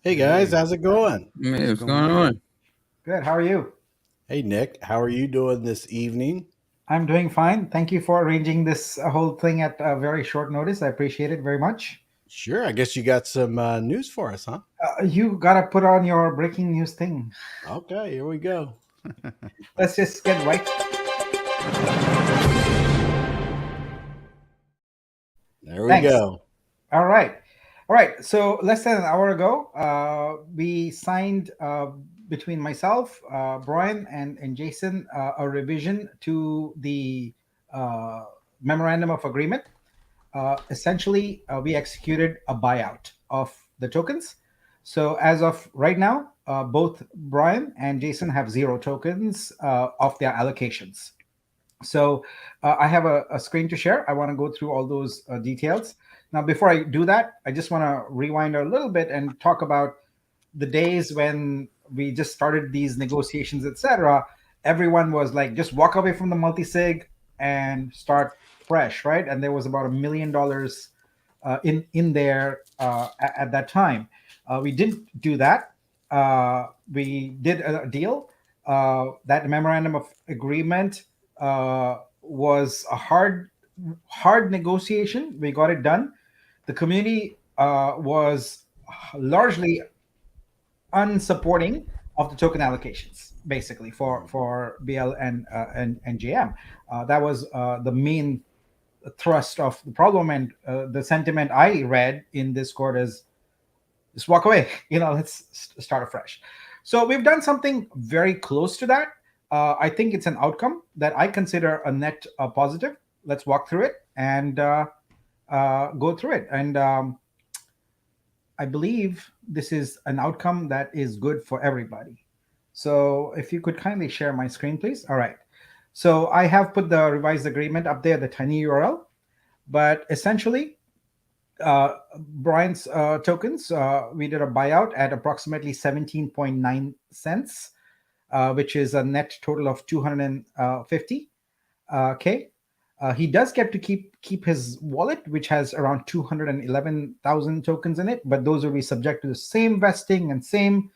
Hey guys, Hey, how's it going? Hey, it's what's going going good. on? Good. How are you? Hey Nick, how are you doing this evening? I'm doing fine. Thank you for arranging this whole thing at a very short notice. I appreciate it very much. Sure, I guess you got some news for us, huh? You gotta put on your breaking news thing. Okay, here we go. Let's just get right. There we Thanks. go. All right. All right. So less than an hour ago, we signed between myself, Brian, and Jason a revision to the uh, memorandum of agreement. Essentially, we executed a buyout of the tokens. So as of right now, both Brian and Jason have zero tokens of their allocations. So I have a screen to share. I want to go through all those details. Now, before I do that, I just want to rewind a little bit and talk about the days when we just started these negotiations, etc. Everyone was like, just walk away from the multi-sig and start fresh, right? And there was about $1 million in there at that time. We didn't do that. We did a deal. That memorandum of agreement was a hard negotiation. We got it done. The community was largely unsupporting of the token allocations, basically for BL and JM. That was the main thrust of the problem, and the sentiment I read in Discord is just walk away. Let's start afresh. So we've done something very close to that. I think it's an outcome that I consider a net positive. Let's walk through it and go through it. And I believe this is an outcome that is good for everybody. So if you could kindly share my screen, please. All right. So I have put the revised agreement up there, the tiny URL. But essentially, Brian's tokens, we did a buyout at approximately 17.9 cents, which is a net total of 250 K. He does get to keep his wallet, which has around 211,000 tokens in it, but those will be subject to the same vesting and same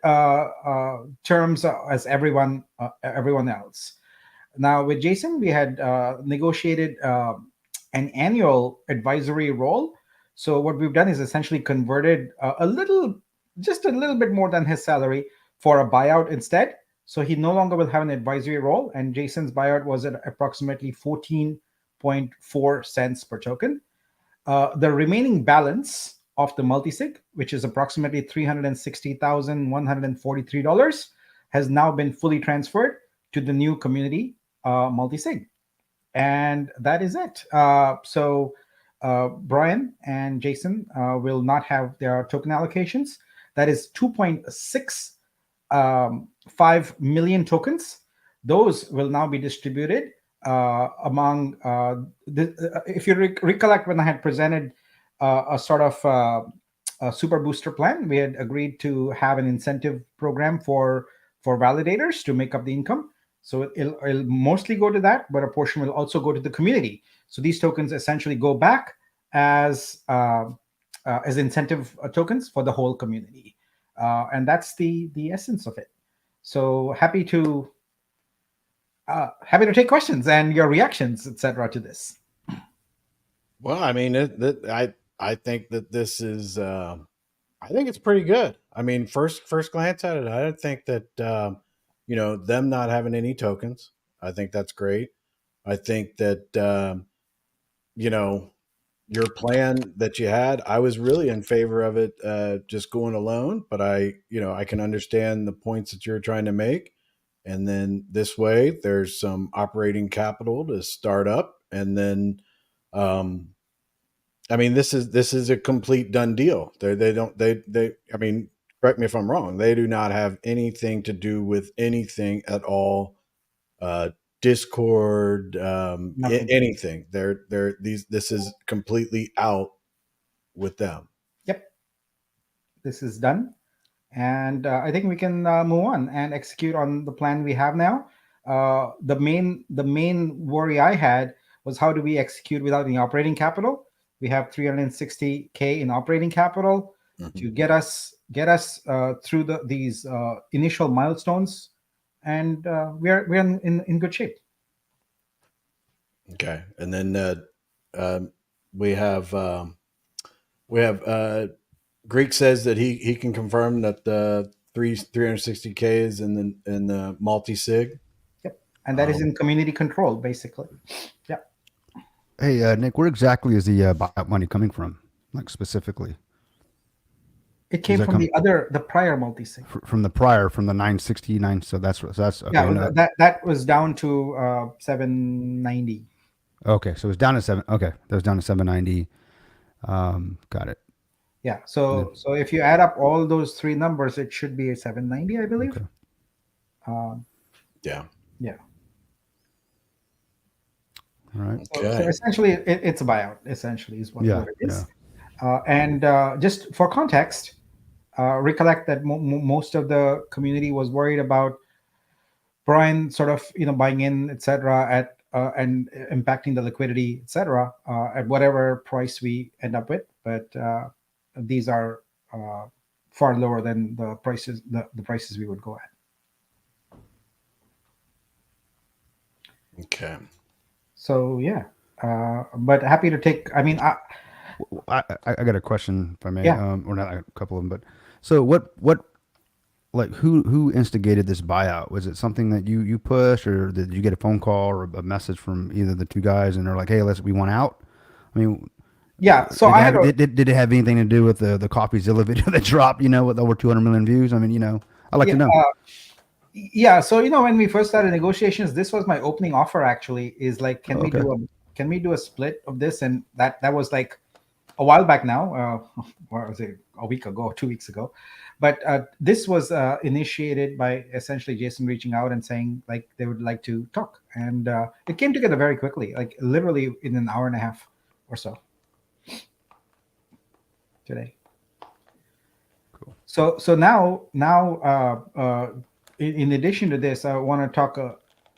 terms as everyone else. Now, with Jason, we had negotiated an annual advisory role. So what we've done is essentially converted just a little bit more than his salary for a buyout instead. So he no longer will have an advisory role, and Jason's buyout was at approximately 14.4 cents per token. The remaining balance of the multisig, which is approximately $360,143, has now been fully transferred to the new community multisig. And that is it. Brian and Jason will not have their token allocations. That is 2.65 million tokens. Those will now be distributed among if you recollect when I had presented a sort of a super booster plan, we had agreed to have an incentive program for validators to make up the income. So it'll mostly go to that, but a portion will also go to the community. So these tokens essentially go back as incentive tokens for the whole community, and that's the essence of it. So happy to take questions and your reactions, etc., to this. Well, I mean, I think that this is I think it's pretty good. I mean, first glance at it, I don't think that them not having any tokens. I think that's great. I think that you know your plan that you had, I was really in favor of it, just going alone. But I can understand the points that you're trying to make. And then this way, there's some operating capital to start up, and then, um, I mean, this is a complete done deal. They don't they. I mean, correct me if I'm wrong. They do not have anything to do with anything at all. Uh, Discord, Nothing. anything. They're these. This is completely out with them. Yep, this is done. And I think we can move on and execute on the plan we have now. The main worry I had was how do we execute without any operating capital? We have 360K in operating capital. Hmm. to get us through these initial milestones, and we're in good shape. Okay, and then um, we have we have Greek says that he can confirm that the 360K is in the multi sig. Yep, and that is Um, in community control, basically. Yeah, Hey, Nick, where exactly is the buyout money coming from? Like specifically, it does came that from come the prior multi-sig. from the prior, from the 969? So that's okay. Yeah, No, that was down to 790. okay. So it's down to seven. Okay, that was down to 790. Got it. Yeah, And then so if you add up all those three numbers, it should be a 790, I believe. okay, Um, yeah. yeah. all right. So Okay. essentially, it's a buyout. Essentially, is Yeah, what it yeah. is. And just for context, recollect that most of the community was worried about Brian sort of buying in, etc., at and impacting the liquidity, etc., at whatever price we end up with. But these are uh, far lower than the prices we would go at. Okay. So yeah, but happy to take. I mean, I got a question if I may, yeah, or not a couple of them, but so what like who instigated this buyout? Was it something that you pushed, or did you get a phone call or a message from either the two guys and they're like, hey, we want out? I mean, yeah. So I had a did it have anything to do with the CoffeeZilla video that dropped? With over 200 million views. I mean, I like yeah. to know. Yeah, so when we first started negotiations, this was my opening offer. Actually, is like, Oh, okay. can we do a split of this? And that was like a while back now, or was it a week ago, 2 weeks ago? But this was initiated by essentially Jason reaching out and saying like they would like to talk, and it came together very quickly, like literally in an hour and a half or so today. Cool. So now in addition to this, I want to talk.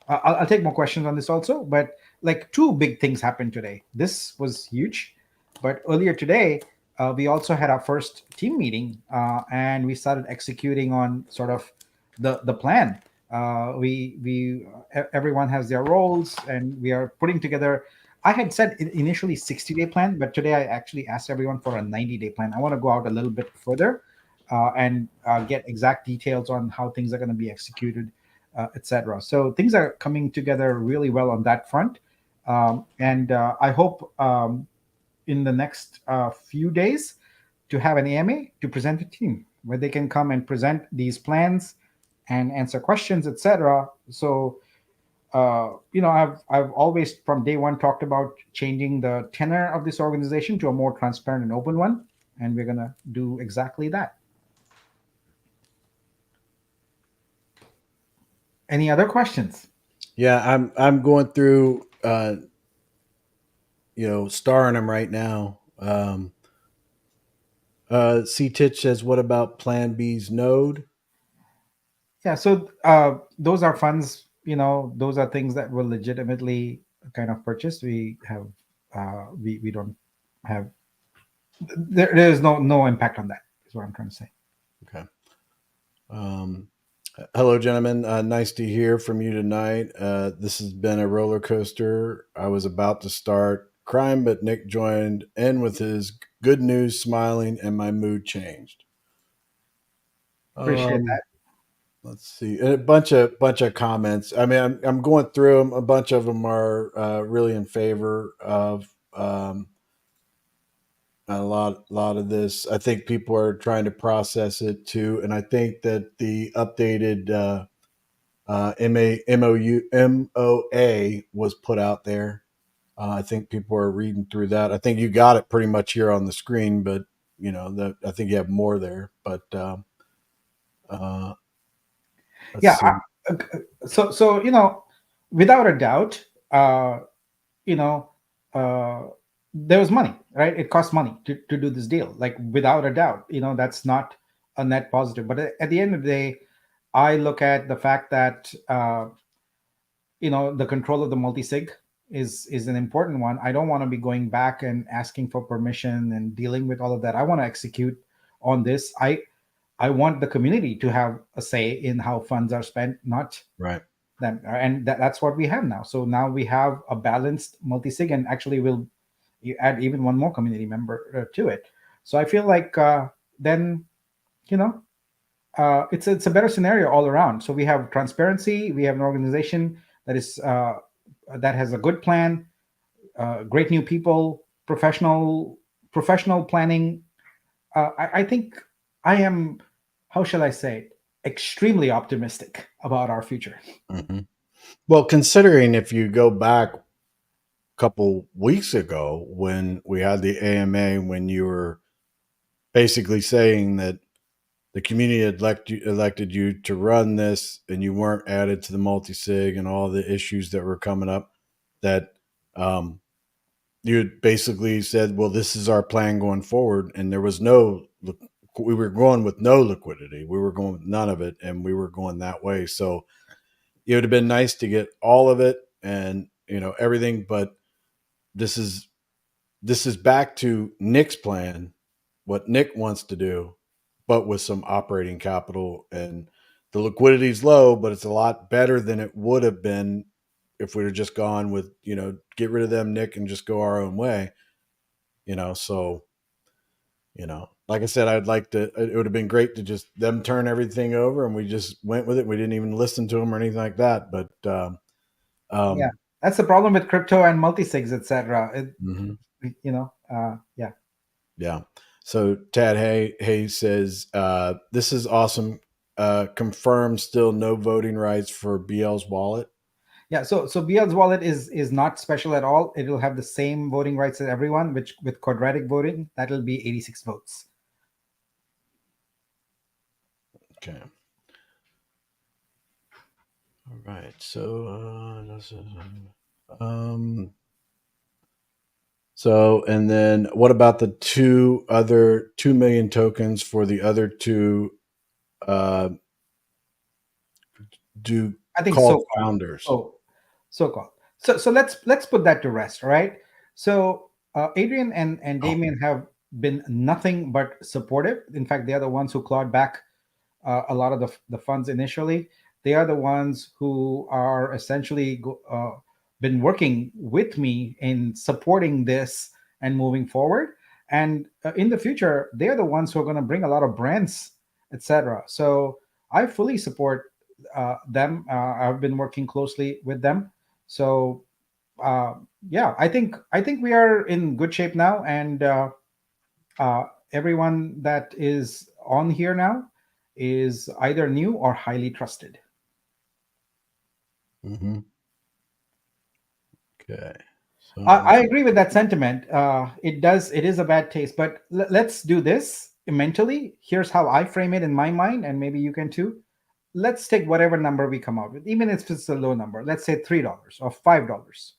I'll take more questions on this also, but like two big things happened today. This was huge, but earlier today we also had our first team meeting, and we started executing on sort of the plan. Everyone has their roles, and we are putting together. I had said initially 60-day plan, but today I actually asked everyone for a 90-day plan. I want to go out a little bit further and get exact details on how things are going to be executed, etc. So things are coming together really well on that front, and I hope in the next few days to have an AMA to present to the team where they can come and present these plans and answer questions, etc. So I've always from day one talked about changing the tenor of this organization to a more transparent and open one, and we're gonna do exactly that. Any other questions? Yeah, I'm going through starring them right now. C Titch says, "What about Plan B's node?" Yeah, so those are funds. Those are things that were legitimately kind of purchased. We don't have there is no impact on that. Is what I'm trying to say. Okay. Um, Hello, gentlemen. Nice to hear from you tonight. This has been a roller coaster. I was about to start crying, but Nick joined in with his good news, smiling, and my mood changed. Appreciate Um, that. let's see, and a bunch of comments. I mean, I'm going through them. A bunch of them are really in favor of a lot of this. I think people are trying to process it too, and I think that the updated MOA was put out there. I think people are reading through that. I think you got it pretty much here on the screen, but I think you have more there. But uh, let's Yeah. see. So without a doubt, you know, uh, there was money, right? It cost money to do this deal, like without a doubt. That's not a net positive. But at the end of the day, I look at the fact that the control of the multi-sig is an important one. I don't want to be going back and asking for permission and dealing with all of that. I want to execute on this. I want the community to have a say in how funds are spent, not Right. them. And that's what we have now. So now we have a balanced multi-sig, and actually we'll you add even one more community member to it. So I feel like then, you know, it's a better scenario all around. So we have transparency, we have an organization that is that has a good plan, great new people, professional planning. I think I am, how shall I say it, extremely optimistic about our future. Hmm. Well, considering if you go back a couple weeks ago when we had the AMA, when you were basically saying that the community had elected you to run this and you weren't added to the multi-sig and all the issues that were coming up, that um, you had basically said, well, this is our plan going forward. And there was we were going with no liquidity. We were going with none of it. And we were going that way. So it would have been nice to get all of it and, everything. But this is, this is back to Nick's plan, what Nick wants to do, but with some operating capital. And the liquidity is low, but it's a lot better than it would have been if we'd have just gone with, get rid of them, Nick, and just go our own way. So, like I said, I'd like to, it would have been great to just them turn everything over and we just went with it. We didn't even listen to them or anything like that. But, Yeah, um, that's the problem with crypto and multi-sigs, etc. mhm. Yeah. Yeah. So Tad Hayes says, this is awesome. Confirmed still no voting rights for BL's wallet. Yeah, so BL's wallet is not special at all. It will have the same voting rights as everyone, which with quadratic voting, that'll be 86 votes. Okay. All right. So, um, and then what about the 2 million tokens for the other two, uh, do I think called so called. founders? Oh, so called. So let's put that to rest, all right? So Adrian and Oh, Damien have been nothing but supportive. In fact, they are the ones who clawed back a lot of the funds initially. They are the ones who are essentially been working with me in supporting this and moving forward. And in the future, they are the ones who are going to bring a lot of brands, etc. So I fully support them. I've been working closely with them. So uh, yeah, I think we are in good shape now, and uh, everyone that is on here now is either new or highly trusted. mm-hmm. Okay. I So, agree with that sentiment. It is a bad taste, but let's do this mentally. Here's how I frame it in my mind, and maybe you can too. Let's take whatever number we come up with, even if it's a low number. Let's say $3 or $5.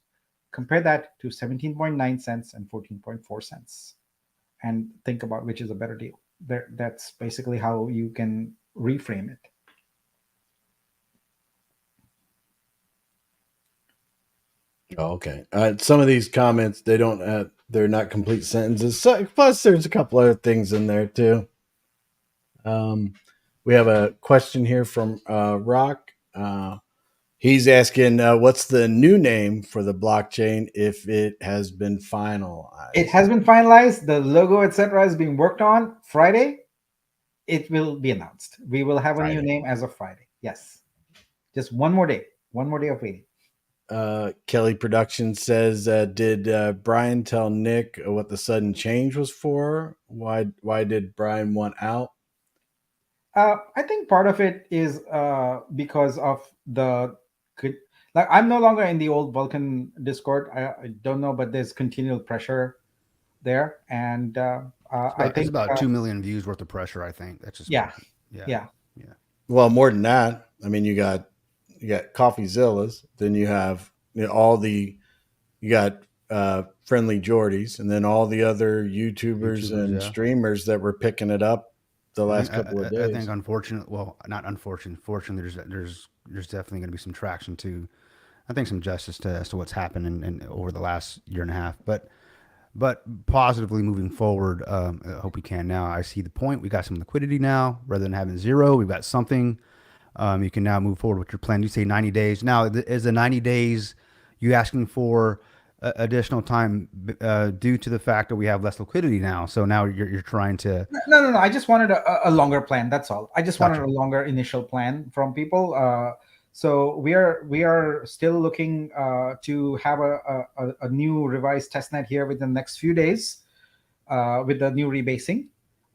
Compare that to 17.9 cents and 14.4 cents, and think about which is a better deal. That's basically how you can reframe it. oh, okay. Some of these comments, they're not complete sentences. So, plus, there's a couple other things in there too. Um, we have a question here from Rock. He's asking, what's the new name for the blockchain if it has been It finalized? has been finalized. The logo, etc., is being worked on. Friday, it will be announced. We will have a new Friday. name as of Friday. Yes, just one more day. One more day of waiting. Kelly Production says, did Brian tell Nick what the sudden change was for? Why did Brian want out? I think part of it is because of like I'm no longer in the old Vulcan Discord. I don't know, but there's continual pressure there, and I It's think about 2 million views worth of pressure. I think that's just what. yeah, Yeah, yeah. yeah. Well, more than that. I mean, you got CoffeeZillas, then you have all the you got Friendly Jordies, and then all the other YouTubers YouTubers, and yeah. streamers that were picking it up the I think last couple of I think days. unfortunate. Well, not unfortunate. Fortunately, there's definitely going to be some traction to. I think some justice to as to what's happened in over the last year and a half. But but positively moving forward. I hope we can now. I see the point. We got some liquidity now rather than having zero. We've got something. You can now move forward with your plan. You say 90 days. Now, is the 90 days you asking for additional time due to the fact that we have less liquidity now? So now you're trying to. No. I just wanted a longer plan. That's all. I just wanted Gotcha. a longer initial plan from people. So we are still looking to have a new revised testnet here within the next few days with the new rebasing.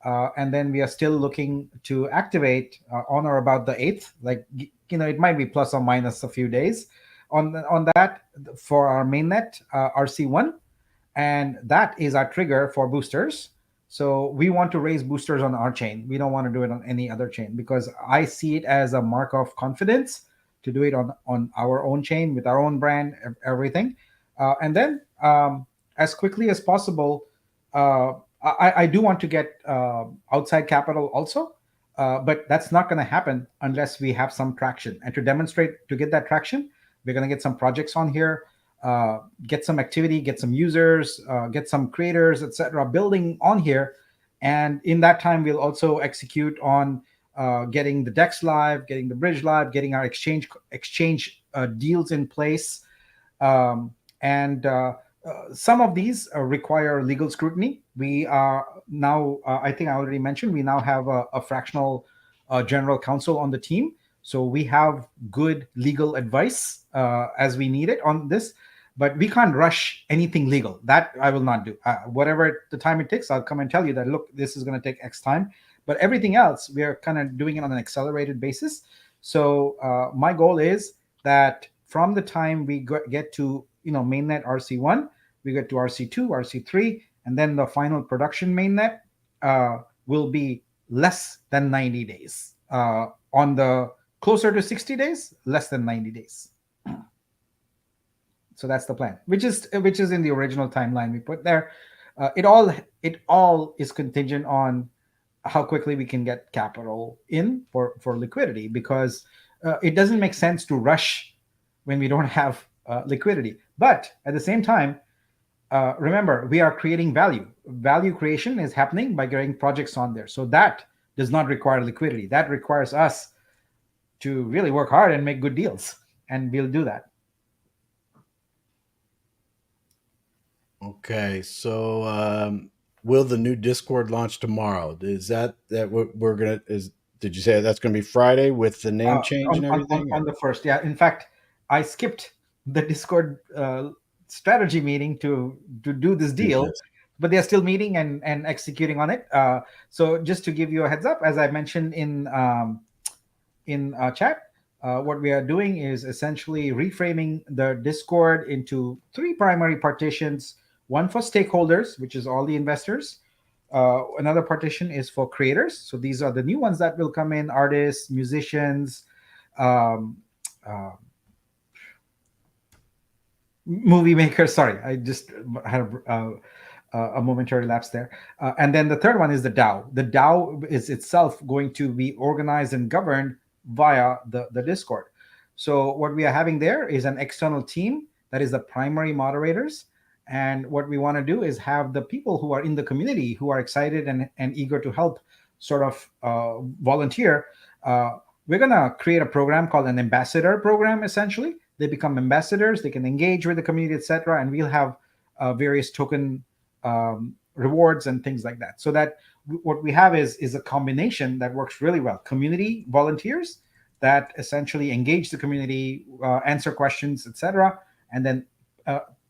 And then we are still looking to activate on or about the 8th. Like, it might be plus or minus a few days on that for our mainnet RC1, and that is our trigger for boosters. So we want to raise boosters on our chain. We don't want to do it on any other chain because I see it as a mark of confidence to do it on our own chain with our own brand, everything. And then as quickly as possible, I do want to get outside capital also, but that's not going to happen unless we have some traction. And to demonstrate, to get that traction, we're going to get some projects on here, get some activity, get some users, get some creators, etc., building on here. And in that time, we'll also execute on getting the Dex live, getting the bridge live, getting our exchange deals in place. And some of these require legal scrutiny. We are now, I think I already mentioned, we now have a fractional general counsel on the team. So we have good legal advice as we need it on this, but we can't rush anything legal. That I will not do. Whatever the time it takes, I'll come and tell you that, look, this is going to take X time. But everything else, we are kind of doing it on an accelerated basis. So my goal is that from the time we get to mainnet RC1, we get to RC2, RC3, and then the final production mainnet will be less than 90 days. On the closer to 60 days, less than 90 days. So that's the plan, which is in the original timeline we put there. It all is contingent on how quickly we can get capital in for liquidity, because it doesn't make sense to rush when we don't have liquidity. But at the same time, remember, we are creating value. Value creation is happening by getting projects on there. So that does not require liquidity. That requires us to really work hard and make good deals, and we'll do that. Okay, so will the new Discord launch tomorrow? Is that what we're gonna is? Did you say that's gonna be Friday with the name change and everything? On the first, yeah. In fact, I skipped the Discord strategy meeting to do this Do deal, this. but they're still meeting and executing on it. So just to give you a heads up, as I mentioned in chat, what we are doing is essentially reframing the Discord into three primary partitions. One for stakeholders, which is all the investors. Another partition is for creators. So these are the new ones that will come in: artists, musicians, um, uh, movie makers. Sorry, I just had a momentary lapse there. And then the third one is the DAO. The DAO is itself going to be organized and governed via the Discord. So what we are having there is an external team that is the primary moderators. And what we want to do is have the people who are in the community who are excited and eager to help sort of volunteer. We're going to create a program called an ambassador program, essentially. They become ambassadors, they can engage with the community, etc. And we'll have various token rewards and things like that. So that what we have is a combination that works really well. Community volunteers that essentially engage the community, answer questions, etc., and then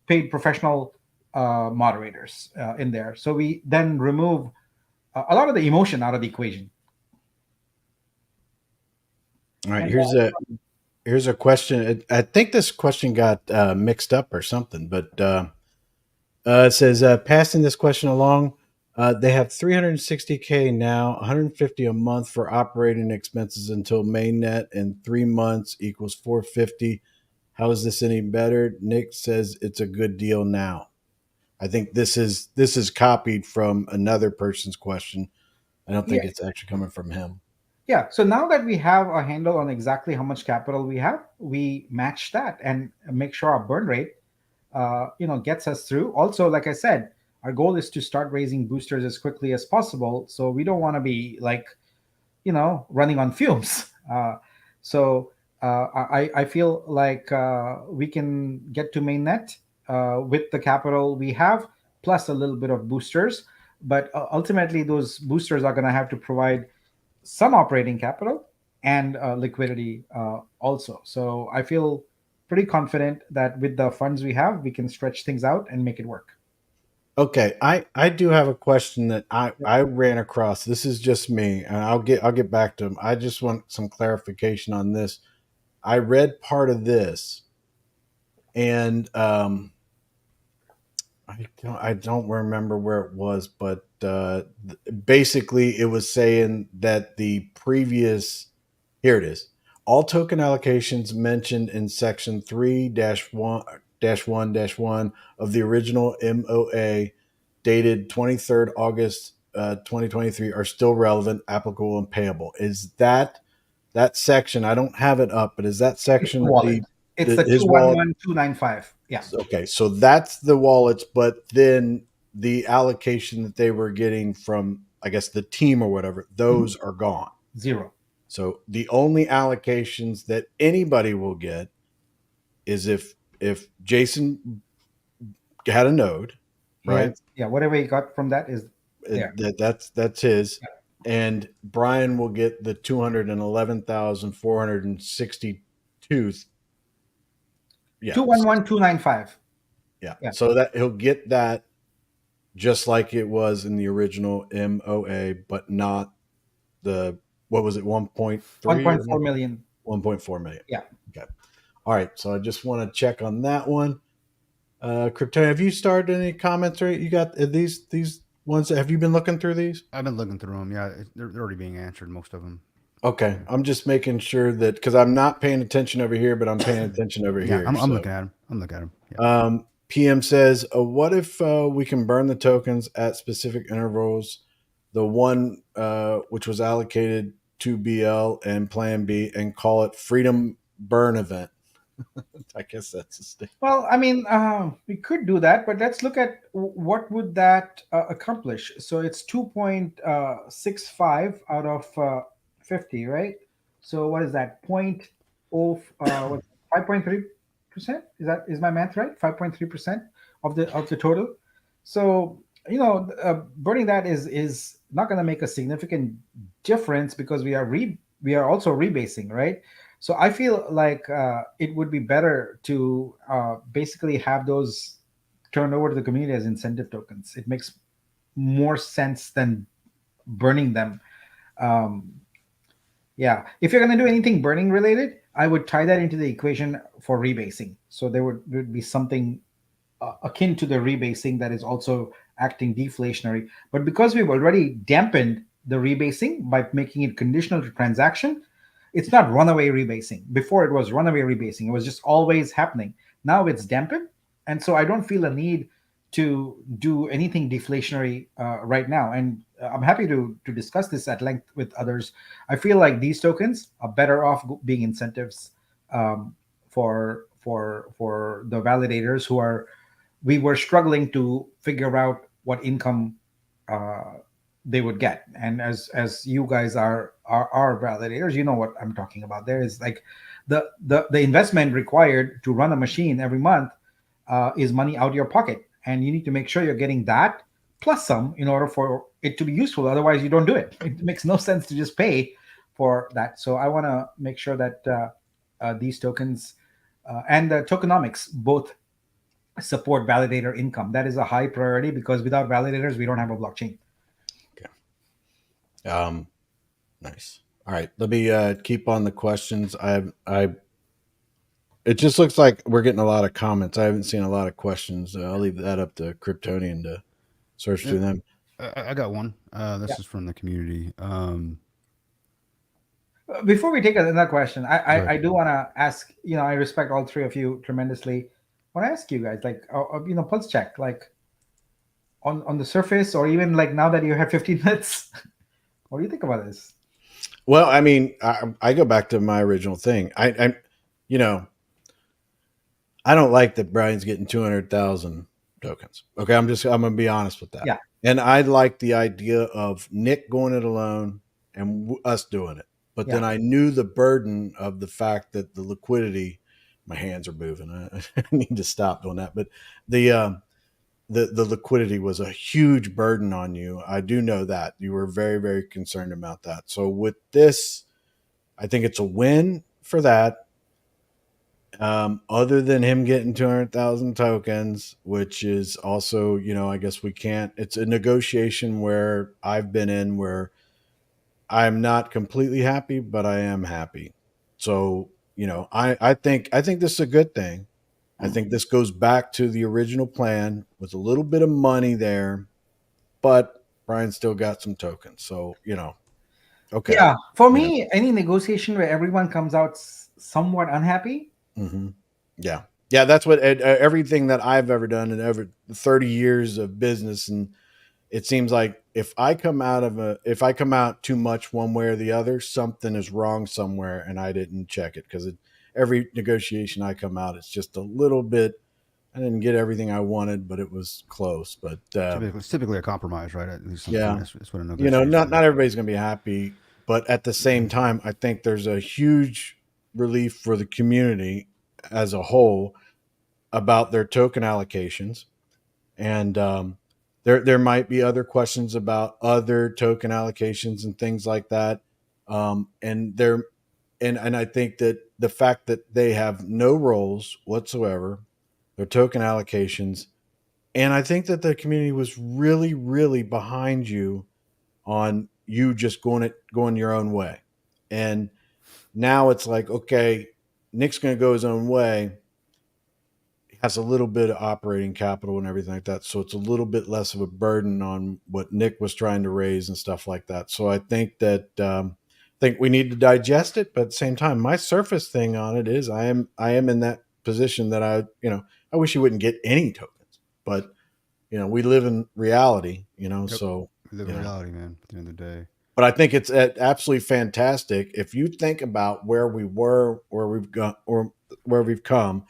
paid professional moderators in there. So we then remove a lot of the emotion out of the equation. All right, And here's a question. I think this question got mixed up or something, but it says passing this question along. They have 360K now, 150 a month for operating expenses until mainnet, and 3 months equals 450. How is this any better? Nick says it's a good deal now. I think this is copied from another person's question. I don't yeah, think it's actually coming from him. yeah. So now that we have a handle on exactly how much capital we have, we match that and make sure our burn rate gets us through. Also, like I said, our goal is to start raising boosters as quickly as possible. So we don't want to be like, running on fumes. I feel like we can get to mainnet with the capital we have, plus a little bit of boosters. But ultimately, those boosters are going to have to provide some operating capital and liquidity also. So I feel pretty confident that with the funds we have, we can stretch things out and make it work. Okay, I do have a question that I ran across. This is just me, and I'll get back to him. I just want some clarification on this. I read part of this, and I don't remember where it was, but basically it was saying that the previous, here it is, all token allocations mentioned in section 3-1-1 of the original MOA dated 23rd August 2023 are still relevant, applicable, and payable. Is that section? I don't have it up, but is that It's the section wallet. It's the his wallet? 211295. Yeah. Okay, so that's the wallets, but then the allocation that they were getting from, I guess, the team or whatever, Mhm. those are gone. Zero. So the only allocations that anybody will get is if Jason had a node, He has, right? yeah, whatever he got from that is there. That's his, and Brian will get the 211,462. Yeah, 211295. yeah. Yeah. So that he'll get that just like it was in the original MOA, but not the, what was it, 1.3 or 1.4 million. 1.4 million. Yeah. Okay. All right. So I just want to check on that one. Krypton, have you started any comments or you got these ones? Have you been looking through these? I've been looking through them. Yeah, they're already being answered, most of them. Okay. I'm just making sure that because I'm not paying attention over here, but I'm paying attention over Yeah, here. I'm So looking at them. I'm looking at them. Yeah. PM says, what if we can burn the tokens at specific intervals? The one which was allocated to BL and Plan B and call it Freedom Burn Event. I guess that's a state. Well, I mean, we could do that, but let's look at what would that accomplish. So it's 2.65 out of 50, right? So what is that? Point oh, what, 5.3%? Is my math right? 5.3% of the total. So burning that is not going to make a significant difference because we are also rebasing, right? So I feel like it would be better to basically have those turned over to the community as incentive tokens. It makes more sense than burning them. Um, yeah, if you're going to do anything burning related, I would tie that into the equation for rebasing. So there would be something akin to the rebasing that is also acting deflationary. But because we've already dampened the rebasing by making it conditional to transaction, it's not runaway rebasing. Before it was runaway rebasing, it was just always happening. Now it's dampened. And so I don't feel a need to do anything deflationary right now. And I'm happy to discuss this at length with others. I feel like these tokens are better off being incentives for the validators who are we were struggling to figure out what income uh, they would get. And as you guys are validators, you know what I'm talking about. There is like the investment required to run a machine every month is money out of your pocket, and you need to make sure you're getting that plus some in order for it to be useful. Otherwise, you don't do it. It makes no sense to just pay for that. So I want to make sure that these tokens and the tokenomics both support validator income. That is a high priority because without validators, we don't have a blockchain. Okay. Nice. All right. Let me keep on the questions. It just looks like we're getting a lot of comments. I haven't seen a lot of questions. I'll leave that up to Kryptonian to search Yeah, through them. I got one. Yeah. This is from the community. Before we take another question, I, Go I, I ahead. do want to ask, I respect all three of you tremendously. I want to ask you guys, like, pulse check, like on the surface, or even like now that you have 15 minutes, what do you think about this? Well, I mean, I go back to my original thing. You know, I don't like that Brian's getting 200,000 tokens. Okay, I'm gonna be honest with that. Yeah. And I like the idea of Nick going it alone and us doing it. But then Yeah. I knew the burden of the fact that the liquidity. My hands are moving. I need to stop doing that. But the the liquidity was a huge burden on you. I do know that you were very, very concerned about that. So with this, I think it's a win for that. Other than him getting 200,000 tokens, which is also, I guess we can't. It's a negotiation where I've been in where I'm not completely happy, but I am happy. So I think this is a good thing. I think this goes back to the original plan with a little bit of money there, but Brian still got some tokens. So, okay. Yeah. For You know, me, any negotiation where everyone comes out somewhat unhappy. hmm yeah. Yeah, that's what everything that I've ever done in over 30 years of business. And it seems like if I come out too much one way or the other, something is wrong somewhere and I didn't check it because every negotiation I come out, it's just a little bit. I didn't get everything I wanted, but it was close. But It's typically a compromise, right? At least some point, yeah, that's what a negotiation not is. everybody's going to be happy, but at the same time, I think there's a huge relief for the community as a whole about their token allocations, and there might be other questions about other token allocations and things like that, and I think that the fact that they have no roles whatsoever, their token allocations, and I think that the community was really, really behind you on you just going your own way. And now it's like, okay, Nick's going to go his own way. He has a little bit of operating capital and everything like that, so it's a little bit less of a burden on what Nick was trying to raise and stuff like that. So I think that think we need to digest it, but at the same time, my surface thing on it is I am in that position that I wish you wouldn't get any tokens, but we live in reality, Yep. so We live you in know reality, man. At the end of the day. but I think it's absolutely fantastic if you think about where we were, where we've got, or where we've come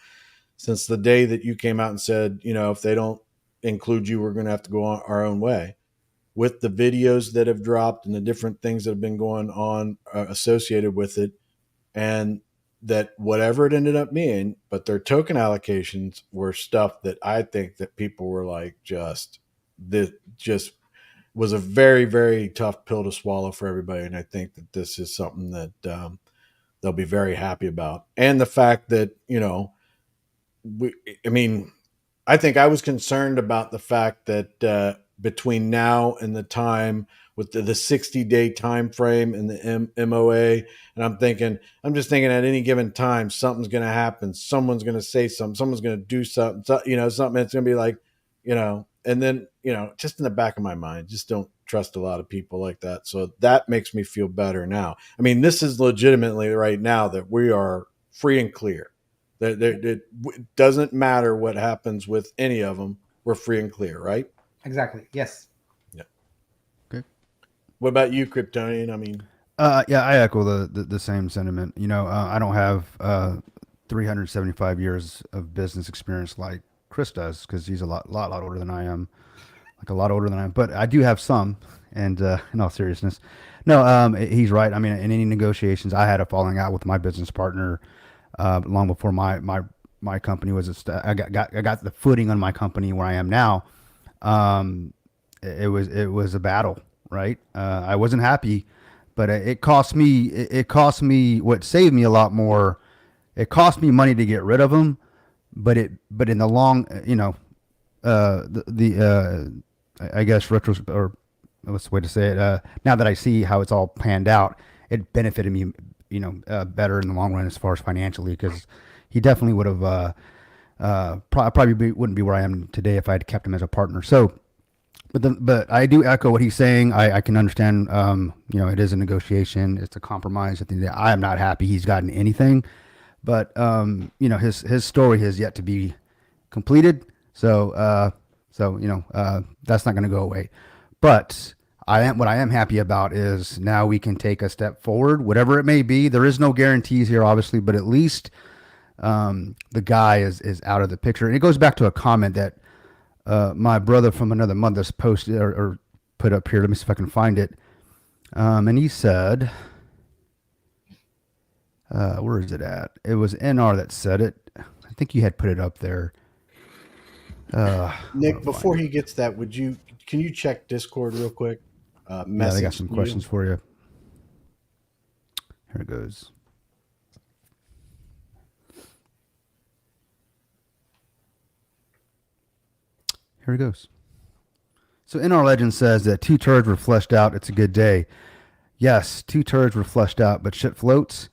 since the day that you came out and said, if they don't include you, we're going to have to go on our own way. With the videos that have dropped and the different things that have been going on associated with it, and that whatever it ended up being, but their token allocations were stuff that I think that people were like, just was a very, very tough pill to swallow for everybody. And I think that this is something that they'll be very happy about. And the fact that, we, I mean, I think I was concerned about the fact that between now and the time with the 60-day time frame and the MOA, and I'm just thinking at any given time, something's going to happen. Someone's going to say something. Someone's going to do something. Something that's going to be like, and then, just in the back of my mind, just don't trust a lot of people like that. So that makes me feel better now. I mean, this is legitimately right now that we are free and clear. It doesn't matter what happens with any of them. We're free and clear, right? Exactly. Yes. Yeah. Okay. What about you, Kryptonian? I mean, Yeah, I echo the same sentiment. I don't have 375 years of business experience like Chris does because he's a lot older than I am, like a lot older than I am. But I do have some. And in all seriousness, no, he's right. I mean, in any negotiations, I had a falling out with my business partner long before my company was. I got the footing on my company where I am now. Um, it was a battle, right? I wasn't happy, but it cost me. It cost me what saved me a lot more. It cost me money to get rid of them, but in the long, I guess retro or what's the way to say it? Now that I see how it's all panned out, it benefited me, better in the long run as far as financially because he definitely would have wouldn't be where I am today if I had kept him as a partner. So, but I do echo what he's saying. I can understand. It is a negotiation. It's a compromise. At the end of the day, I am not happy he's gotten anything, but his story has yet to be completed. So that's not going to go away. But what I am happy about is now we can take a step forward, whatever it may be. There is no guarantees here, obviously, but at least the guy is out of the picture. And it goes back to a comment that My brother from another mother's posted or put up here. Let me see if I can find it. And he said, where is it at? It was NR that said it. I think you had put it up there. I'm gonna Nick, find before it. he gets that, can you check Discord real quick? Yeah, they got Message some to you. questions for you. Here it goes. Here it goes. So NR Legend says that two turds were fleshed out. It's a good day. Yes, two turds were flushed out, but shit floats,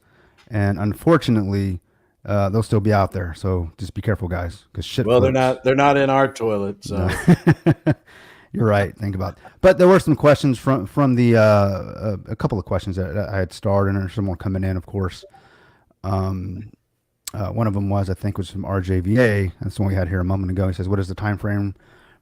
and unfortunately, they'll still be out there. So just be careful, guys, because shit Well, floats. they're not in our toilet, No, so you're right. Think about it. But there were some questions from the a couple of questions that I had starred, and there's some more coming in, of course. Um, one of them was, I think, was from RJVA. That's the one we had here a moment ago. He says, "What is the time frame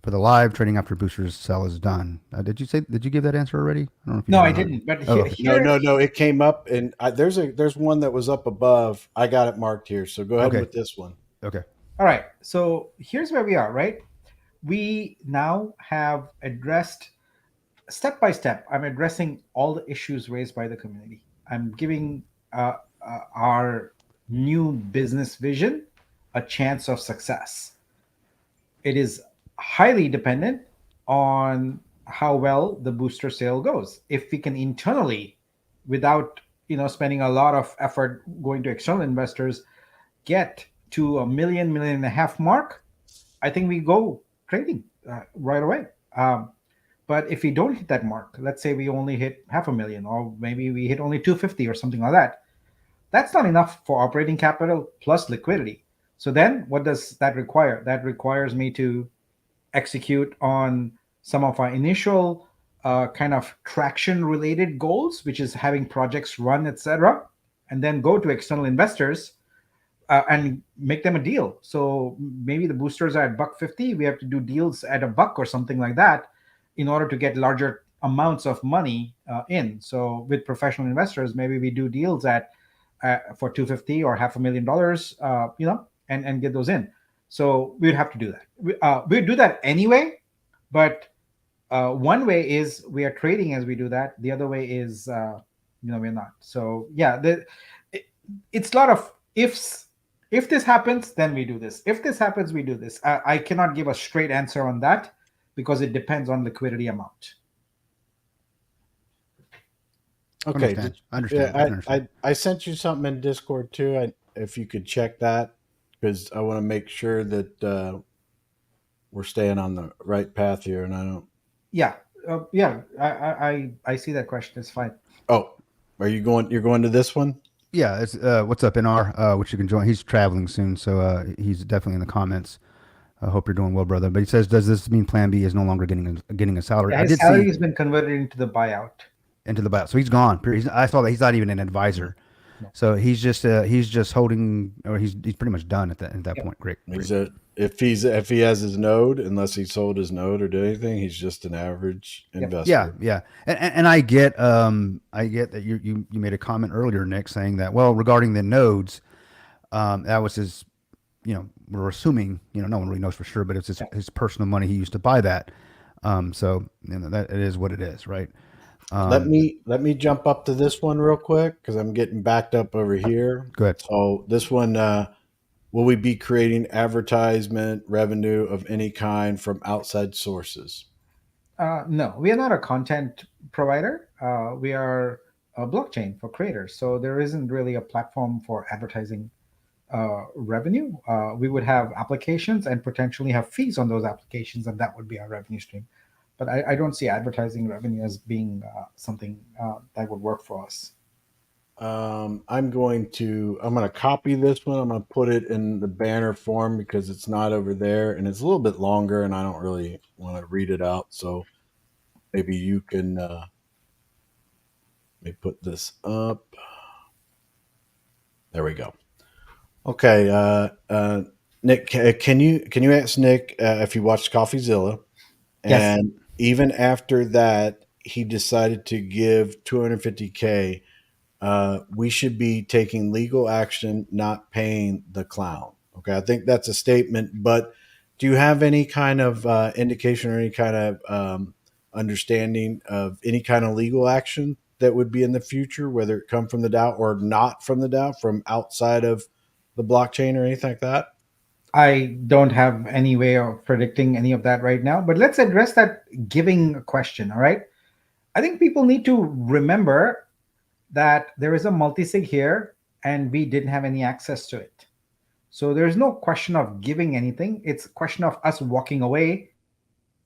for the live trading after boosters sell is done?" Did you give that answer already? I don't know if you No, did I or not. didn't. But Oh, here, okay. here no. It came up, and there's one that was up above. I got it marked here, so go ahead Okay. with this one. Okay. all right. So here's where we are. Right. We now have addressed step by step. I'm addressing all the issues raised by the community. I'm giving our new business vision a chance of success. It is highly dependent on how well the booster sale goes. If we can internally, without spending a lot of effort going to external investors, get to a million and a half mark, I think we go trading right away. But if we don't hit that mark, let's say we only hit half a million, or maybe we hit only 250 or something like that, that's not enough for operating capital plus liquidity. So then what does that require? That requires me to execute on some of our initial kind of traction related goals, which is having projects run, etc., and then go to external investors and make them a deal. So maybe the boosters are at buck 50. We have to do deals at a buck or something like that in order to get larger amounts of money in. So with professional investors, maybe we do deals at for 250 or half a million dollars, and get those in. So we'd have to do that. We'd do that anyway, but one way is we are trading as we do that. The other way is we're not. So yeah, it, it's a lot of ifs. If this happens, then we do this. If this happens, we do this. I cannot give a straight answer on that because it depends on liquidity amount. Okay, Understand. yeah, Understand. Definitely understand. I sent you something in Discord too. If you could check that, because I want to make sure that we're staying on the right path here, and I don't. Yeah, yeah. I see that question. It's fine. Oh, are you going? You're going to this one? Yeah, it's what's up, NR, which you can join. He's traveling soon, so he's definitely in the comments. I hope you're doing well, brother. But he says, does this mean Plan B is no longer getting a salary? Yeah, I his did salary see has been converted into the buyout. into the bat, so he's gone. I saw that he's not even an No, advisor, no. so he's just holding, or he's pretty much done at that Yeah. point. Great, great. He's a if he has his node, unless he sold his node or did anything, he's just an average Yep. Yeah, investor. yeah, and I get that you made a comment earlier, Nick, saying that well regarding the nodes, that was his, we're assuming, no one really knows for sure, but it's Yeah. his personal money he used to buy that. So that it is what it is, right? Um, Let me jump up to this one real quick because I'm getting backed up over here. go ahead. So this one, will we be creating advertisement revenue of any kind from outside sources? No, we are not a content provider. We are a blockchain for creators. So there isn't really a platform for advertising revenue. We would have applications and potentially have fees on those applications, and that would be our revenue stream. But I don't see advertising revenue as being something that would work for us. I'm going to copy this one. I'm going to put it in the banner form because it's not over there and it's a little bit longer and I don't really want to read it out. So maybe you can, let me put this up. There we go. Okay. Nick, can you ask Nick if he watched CoffeeZilla? Yes. And even after that, he decided to give 250K. We should be taking legal action, not paying the clown. Okay, I think that's a statement, but do you have any kind of indication or any kind of understanding of any kind of legal action that would be in the future, whether it come from the DAO or not from the DAO, from outside of the blockchain or anything like that? I don't have any way of predicting any of that right now, but let's address that giving question. All right. I think people need to remember that there is a multi-sig here and we didn't have any access to it. So there's no question of giving anything. It's a question of us walking away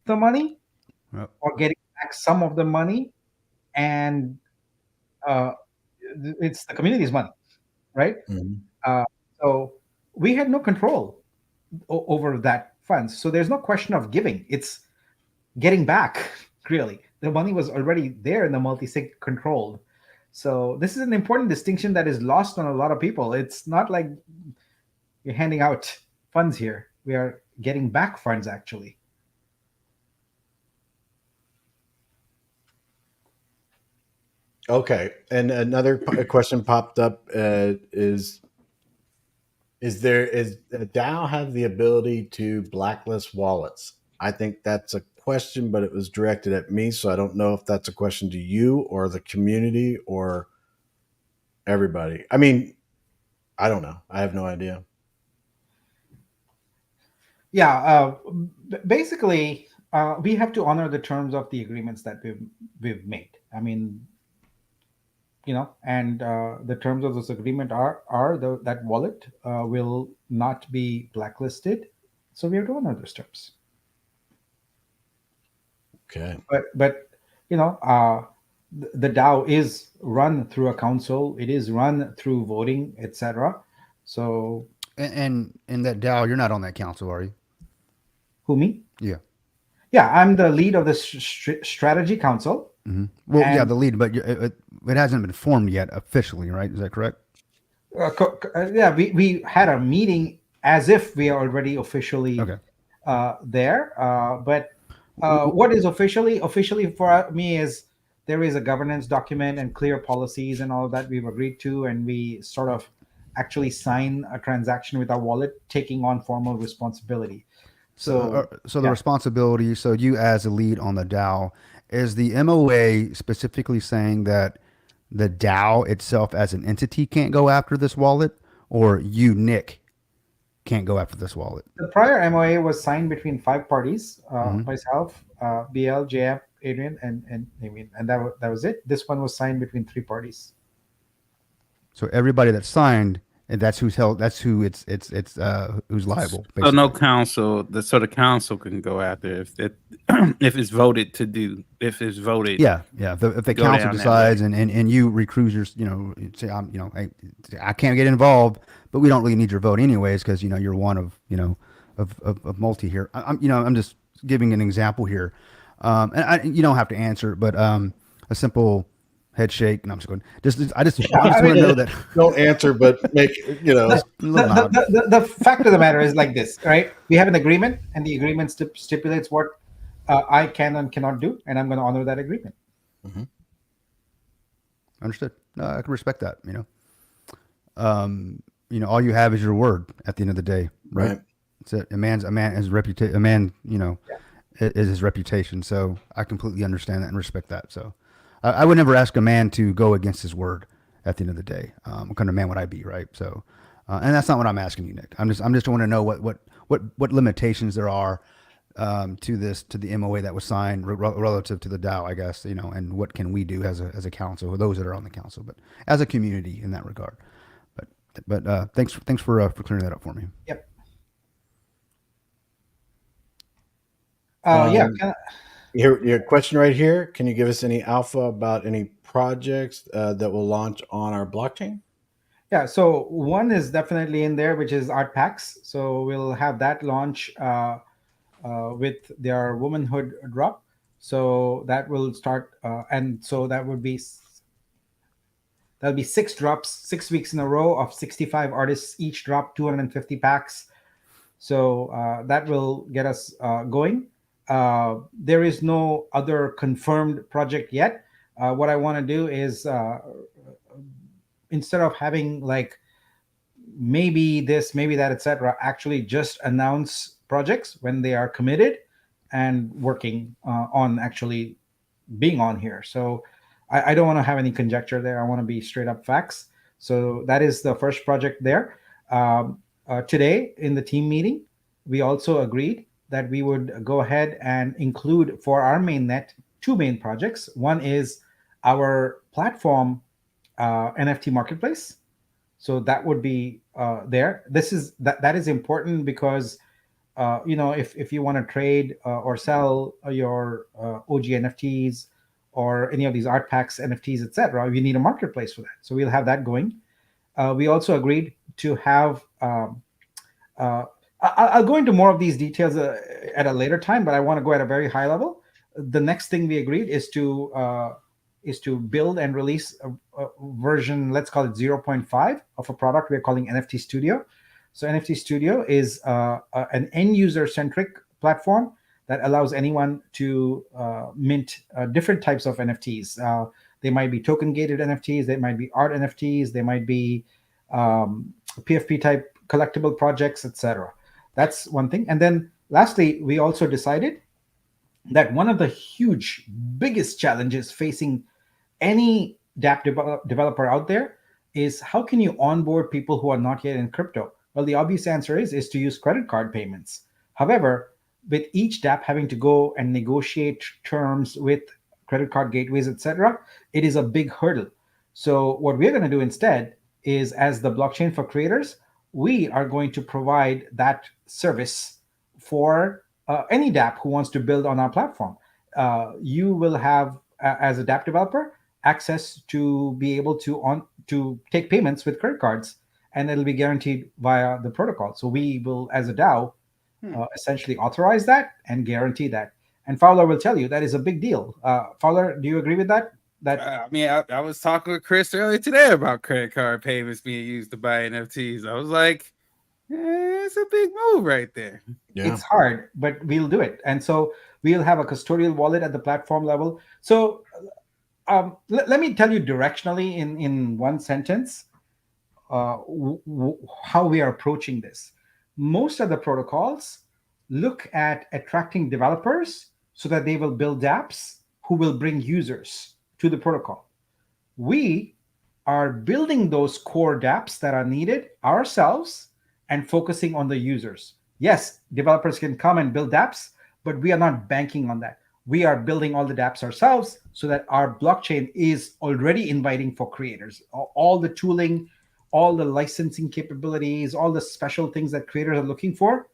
the money Yep. or getting back some of the money, and uh, it's the community's money, right? Mhm. Uh, so we had no control over that funds. So there's no question of giving. It's getting back. Really, the money was already there in the multi-sig controlled. So this is an important distinction that is lost on a lot of people. It's not like you're handing out funds here. We are getting back funds actually. Okay, and another question popped up is DAO have the ability to blacklist wallets? I think that's a question, but it was directed at me, so I don't know if that's a question to you or the community or everybody. I mean, I don't know. I have no idea. Yeah, basically, we have to honor the terms of the agreements that we've made. I mean, and the terms of this agreement are that wallet will not be blacklisted, so we have to honor those terms. Okay. But the DAO is run through a council. It is run through voting, etc. So And that DAO, you're not on that council, are you? who, me? Yeah. Yeah, I'm the lead of the strategy council. Well, yeah, And the lead, but it hasn't been formed yet officially, right? Is that correct? yeah, we had a meeting as if we are already officially Okay. there. But what is officially for me is there is a governance document and clear policies and all that we've agreed to, and we sort of actually sign a transaction with our wallet, taking on formal responsibility. So So the yeah, responsibility, so you as a lead on the DAO, is the MOA specifically saying that the DAO itself as an entity can't go after this wallet, or you, Nick, can't go after this wallet? the prior MOA was signed between five parties: Mm-hmm. myself, BL, JF, Adrian, and Damien, and that was it. This one was signed between three parties. So everybody that signed, and that's who's held. That's who it's who's liable. So no Basically. council, the council can go after if it if it's voted to do, if it's voted. Yeah, yeah. If the Go council down that decides and you recruit your, say hey, I can't get involved, but we don't really need your vote anyways because you're one of of multi here. I'm just giving an example here, you don't have to answer, but a simple head shake. No, I'm just going. I just want to know that. Don't answer, but make The, A little nod. the fact of the matter is like this, right? We have an agreement, and the agreement stipulates what I can and cannot do, and I'm going to honor that agreement. Understood. No, I can respect that. All you have is your word at the end of the day, right? Right. It's a man is reputation. A man, is his reputation. So I completely understand that and respect that. So I would never ask a man to go against his word at the end of the day. What kind of man would I be, right? So, and that's not what I'm asking you, Nick. I'm just want to know what limitations there are to the MOA that was signed relative to the DAO, I guess, and what can we do as a council, or those that are on the council, but as a community in that regard. But thanks for clearing that up for me. Yep. Um, Yeah. your question right here. Can you give us any alpha about any projects that will launch on our blockchain? Yeah. So one is definitely in there, which is art packs. So we'll have that launch with their womanhood drop. So that will start, and so that'll be 6 drops, 6 weeks in a row of 65 artists each drop 250 packs. So that will get us going. There is no other confirmed project yet. What I want to do is instead of having like maybe this, maybe that, etc., actually just announce projects when they are committed and working on actually being on here. So I don't want to have any conjecture there. I want to be straight up facts. So that is the first project there. Today in the team meeting, we also agreed that we would go ahead and include for our mainnet two main projects. One is our platform NFT marketplace. So that would be there. That is important because if you want to trade or sell your OG NFTs or any of these art packs, NFTs, etc., you need a marketplace for that. So we'll have that going. We also agreed to have. Uh, I'll go into more of these details at a later time, but I want to go at a very high level. The next thing we agreed is to build and release a version, let's call it 0.5 of a product we're calling NFT Studio. So NFT Studio is an end user centric platform that allows anyone to mint different types of NFTs. They might be token gated NFTs, they might be art NFTs, they might be PFP type collectible projects, etc. That's one thing. And then lastly, we also decided that one of the huge, biggest challenges facing any developer out there is how can you onboard people who are not yet in crypto? Well, the obvious answer is to use credit card payments. However, with each DApp having to go and negotiate terms with credit card gateways, etc., it is a big hurdle. So what we're going to do instead is, as the blockchain for creators, we are going to provide that service for any DApp who wants to build on our platform. You will have, as a DApp developer, access to be able to take payments with credit cards, and it'll be guaranteed via the protocol. So we will, as a DAO, essentially authorize that and guarantee that. And Fowler will tell you that is a big deal. Fowler, do you agree with that? I mean, I was talking with Chris earlier today about credit card payments being used to buy NFTs. I was like, it's a big move right there. Yeah. It's hard, but we'll do it. And so we'll have a custodial wallet at the platform level. So let me tell you directionally in one sentence how we are approaching this. Most of the protocols look at attracting developers so that they will build apps who will bring users to the protocol. We are building those core dApps that are needed ourselves and focusing on the users. Yes, developers can come and build dApps, but we are not banking on that. We are building all the dApps ourselves so that our blockchain is already inviting for creators. All the tooling, all the licensing capabilities, all the special things that creators are looking for,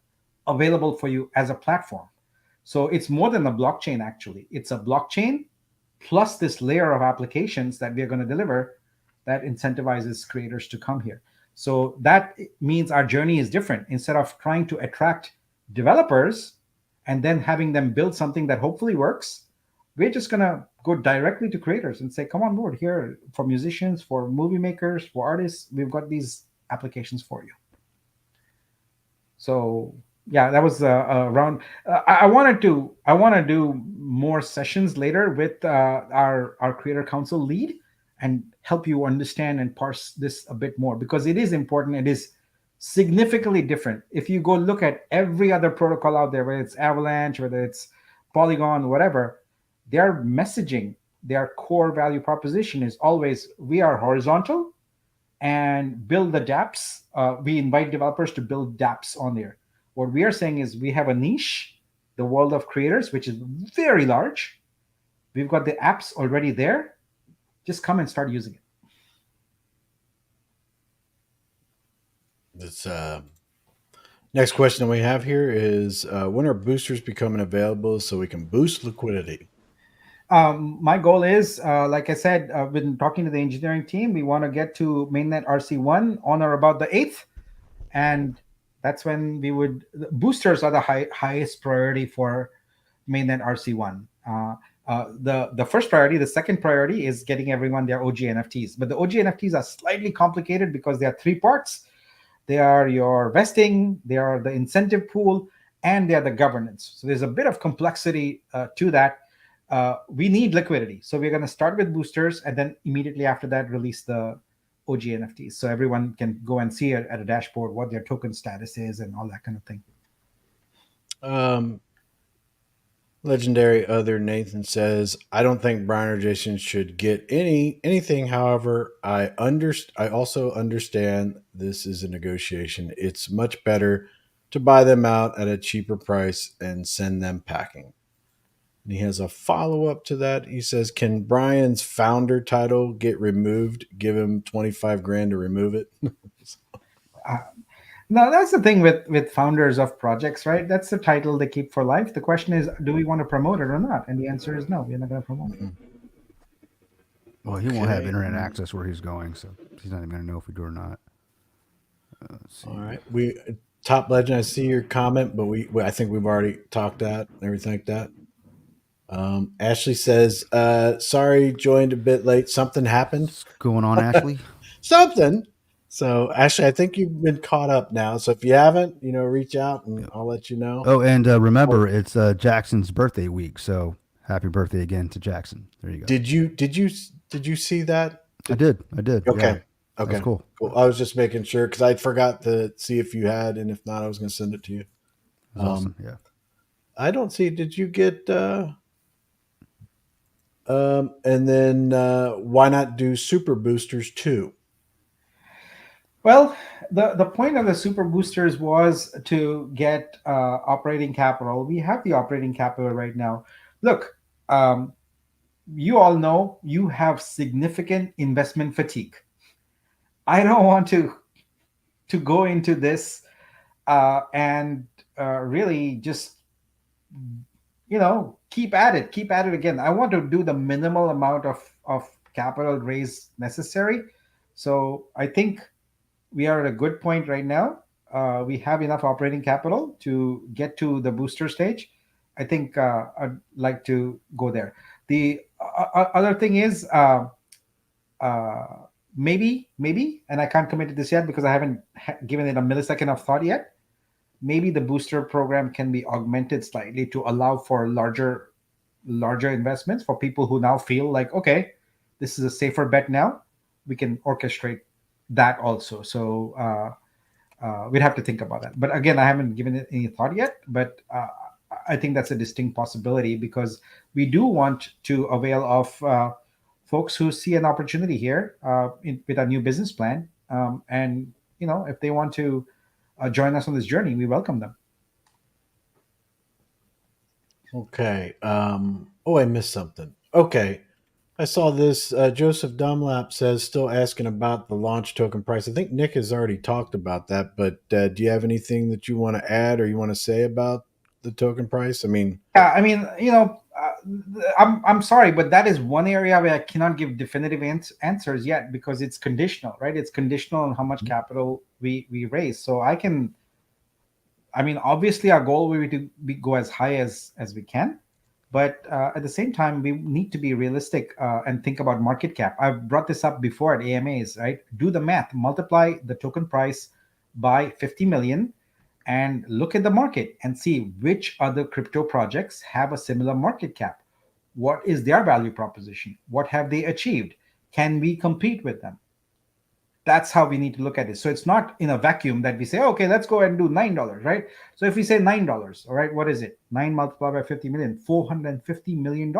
available for you as a platform. So it's more than a blockchain, actually. It's a blockchain plus this layer of applications that we are going to deliver that incentivizes creators to come here. So that means our journey is different. Instead of trying to attract developers and then having them build something that hopefully works, we're just going to go directly to creators and say, come on board here. For musicians, for movie makers, for artists, we've got these applications for you. So yeah, that was a round. I want to do more sessions later with our creator council lead and help you understand and parse this a bit more, because it is important. It is significantly different. If you go look at every other protocol out there, whether it's Avalanche, whether it's Polygon, whatever, their messaging, their core value proposition is always, we are horizontal and build the dApps. We invite developers to build dApps on there. What we are saying is we have a niche, the world of creators, which is very large. We've got the apps already there. Just come and start using it. This next question we have here is when are boosters becoming available so we can boost liquidity? My goal is, like I said, I've been talking to the engineering team. We want to get to mainnet RC1 on or about the 8th. And that's when we would, boosters are the highest priority for mainnet RC1. The first priority, the second priority is getting everyone their OG NFTs. But the OG NFTs are slightly complicated because there are three parts. They are your vesting, they are the incentive pool, and they are the governance. So there's a bit of complexity to that. We need liquidity. So we're going to start with boosters and then immediately after that release the OG NFTs. So everyone can go and see it at a dashboard what their token status is and all that kind of thing. Um, Legendary other Nathan says, I don't think Brian or Jason should get anything. However, I also understand this is a negotiation. It's much better to buy them out at a cheaper price and send them packing. And he has a follow up to that. He says, can Brian's founder title get removed? Give him 25 grand to remove it. Uh, no, that's the thing with founders of projects, right? That's the title they keep for life. The question is, do we want to promote it or not? And the answer is no. We're not going to promote it. Mhm. Well, he won't have Okay. internet access where he's going, so he's not even going to know if we do or not. Let's All see. right. We Top Legend, I see your comment, but I think we've already talked that and everything like that. Ashley says, sorry, joined a bit late. Something happened. What's going on, Ashley? Something. So, Ashley, I think you've been caught up now. So, if you haven't, reach out and Yep. I'll let you know. Oh, and Oh, remember, it's Jackson's birthday week, so happy birthday again to Jackson. There you go. did you see that? I did. I did. Yeah, Okay. that was Okay. cool. Cool. I was just making sure because I forgot to see if you had, and if not, I was going to send it to you. It was Um, awesome. Yeah. I don't see. Did you get? And then why not do super boosters too? Well, the point of the super boosters was to get operating capital. We have the operating capital right now. Look, um, you all know you have significant investment fatigue. I don't want to go into this and really just keep at it again. I want to do the minimal amount of capital raise necessary. So I think we are at a good point right now. We have enough operating capital to get to the booster stage. I think I'd like to go there. The other thing is uh, maybe, and I can't commit to this yet because I haven't given it a millisecond of thought yet. Maybe the booster program can be augmented slightly to allow for larger investments for people who now feel like, okay, this is a safer bet now. We can orchestrate that also. So we'd have to think about that. But again, I haven't given it any thought yet. But I think that's a distinct possibility because we do want to avail of folks who see an opportunity here with a new business plan. And if they want to join us on this journey, we welcome them. Okay. Oh, I missed something. Okay. I saw this. Joseph Dunlap says, still asking about the launch token price. I think Nick has already talked about that, but do you have anything that you want to add or you want to say about the token price? I mean, Yeah, I mean, I'm sorry, but that is one area where I cannot give definitive answers yet because it's conditional, right? It's conditional on how much capital we raise. So I mean, obviously, our goal will be to go as high as we can, but at the same time, we need to be realistic and think about market cap. I've brought this up before at AMAs, right? Do the math, multiply the token price by 50 million, and look at the market and see which other crypto projects have a similar market cap. What is their value proposition? What have they achieved? Can we compete with them? That's how we need to look at it. So it's not in a vacuum that we say, okay, let's go ahead and do $9, right? So if we say $9, all right, what is it? 9 multiplied by 50 million, $450 million.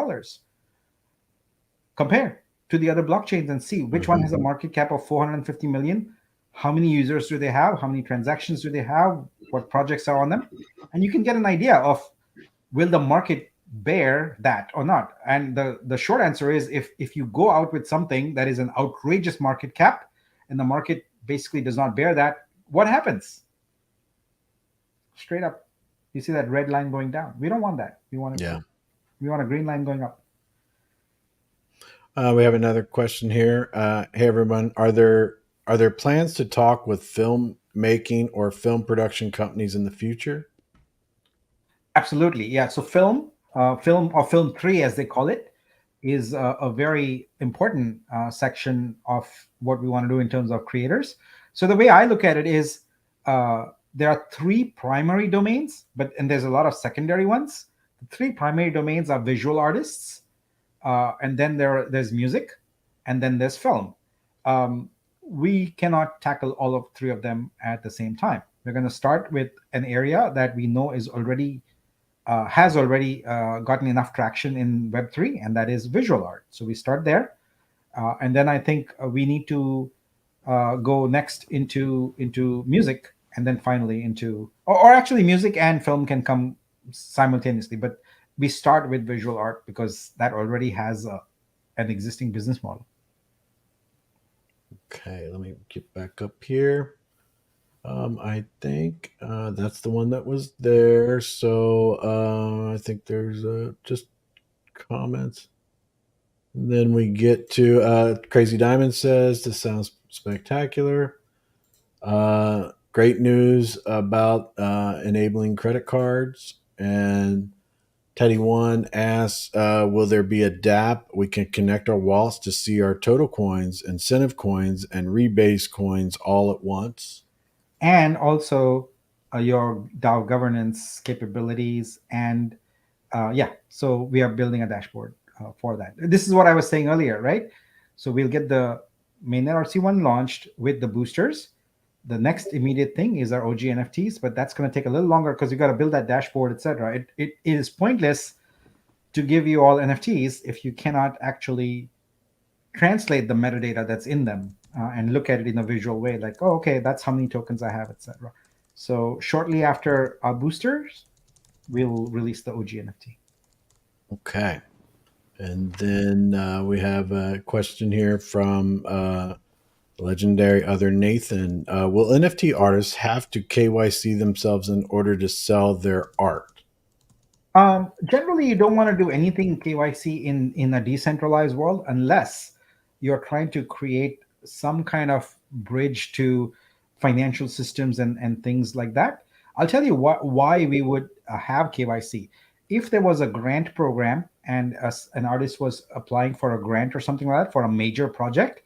Compare to the other blockchains and see which one mhm. has a market cap of 450 million. How many users do they have? How many transactions do they have? What projects are on them? And you can get an idea of will the market bear that or not. And the short answer is if you go out with something that is an outrageous market cap and the market basically does not bear that, what happens? Straight up, you see that red line going down. We don't want that. Yeah. We want a green line going up. We have another question here. Hey, everyone, are there plans to talk with film making or film production companies in the future? Absolutely, yeah. So film or film three, as they call it, is a very important section of what we want to do in terms of creators. So the way I look at it is there are three primary domains, and there's a lot of secondary ones. The three primary domains are visual artists, and then there's music, and then there's film. We cannot tackle all of three of them at the same time. We're going to start with an area that we know is already has already gotten enough traction in Web3, and that is visual art. So we start there, and then I think we need to go next into music, and then finally into, or actually music and film can come simultaneously. But we start with visual art because that already has an existing business model. Okay, let me get back up here. I think that's the one that was there. So I think there's just comments. And then we get to Crazy Diamond says, this sounds spectacular. Great news about enabling credit cards. And Teddy One asks, will there be a DApp we can connect our wallets to see our total coins, incentive coins, and rebase coins all at once? And also your DAO governance capabilities. And yeah, so we are building a dashboard for that. This is what I was saying earlier, right? So we'll get the mainnet RC1 launched with the boosters. The next immediate thing is our OG NFTs, but that's going to take a little longer because you got to build that dashboard, etc. It is pointless to give you all NFTs if you cannot actually translate the metadata that's in them and look at it in a visual way, like, oh, okay, that's how many tokens I have, etc. So shortly after our boosters, we'll release the OG NFT. Okay. And then we have a question here from legendary other Nathan. Will NFT artists have to KYC themselves in order to sell their art? Generally, you don't want to do anything KYC in a decentralized world unless you're trying to create some kind of bridge to financial systems and things like that. I'll tell you why we would have KYC. If there was a grant program and an artist was applying for a grant or something like that for a major project,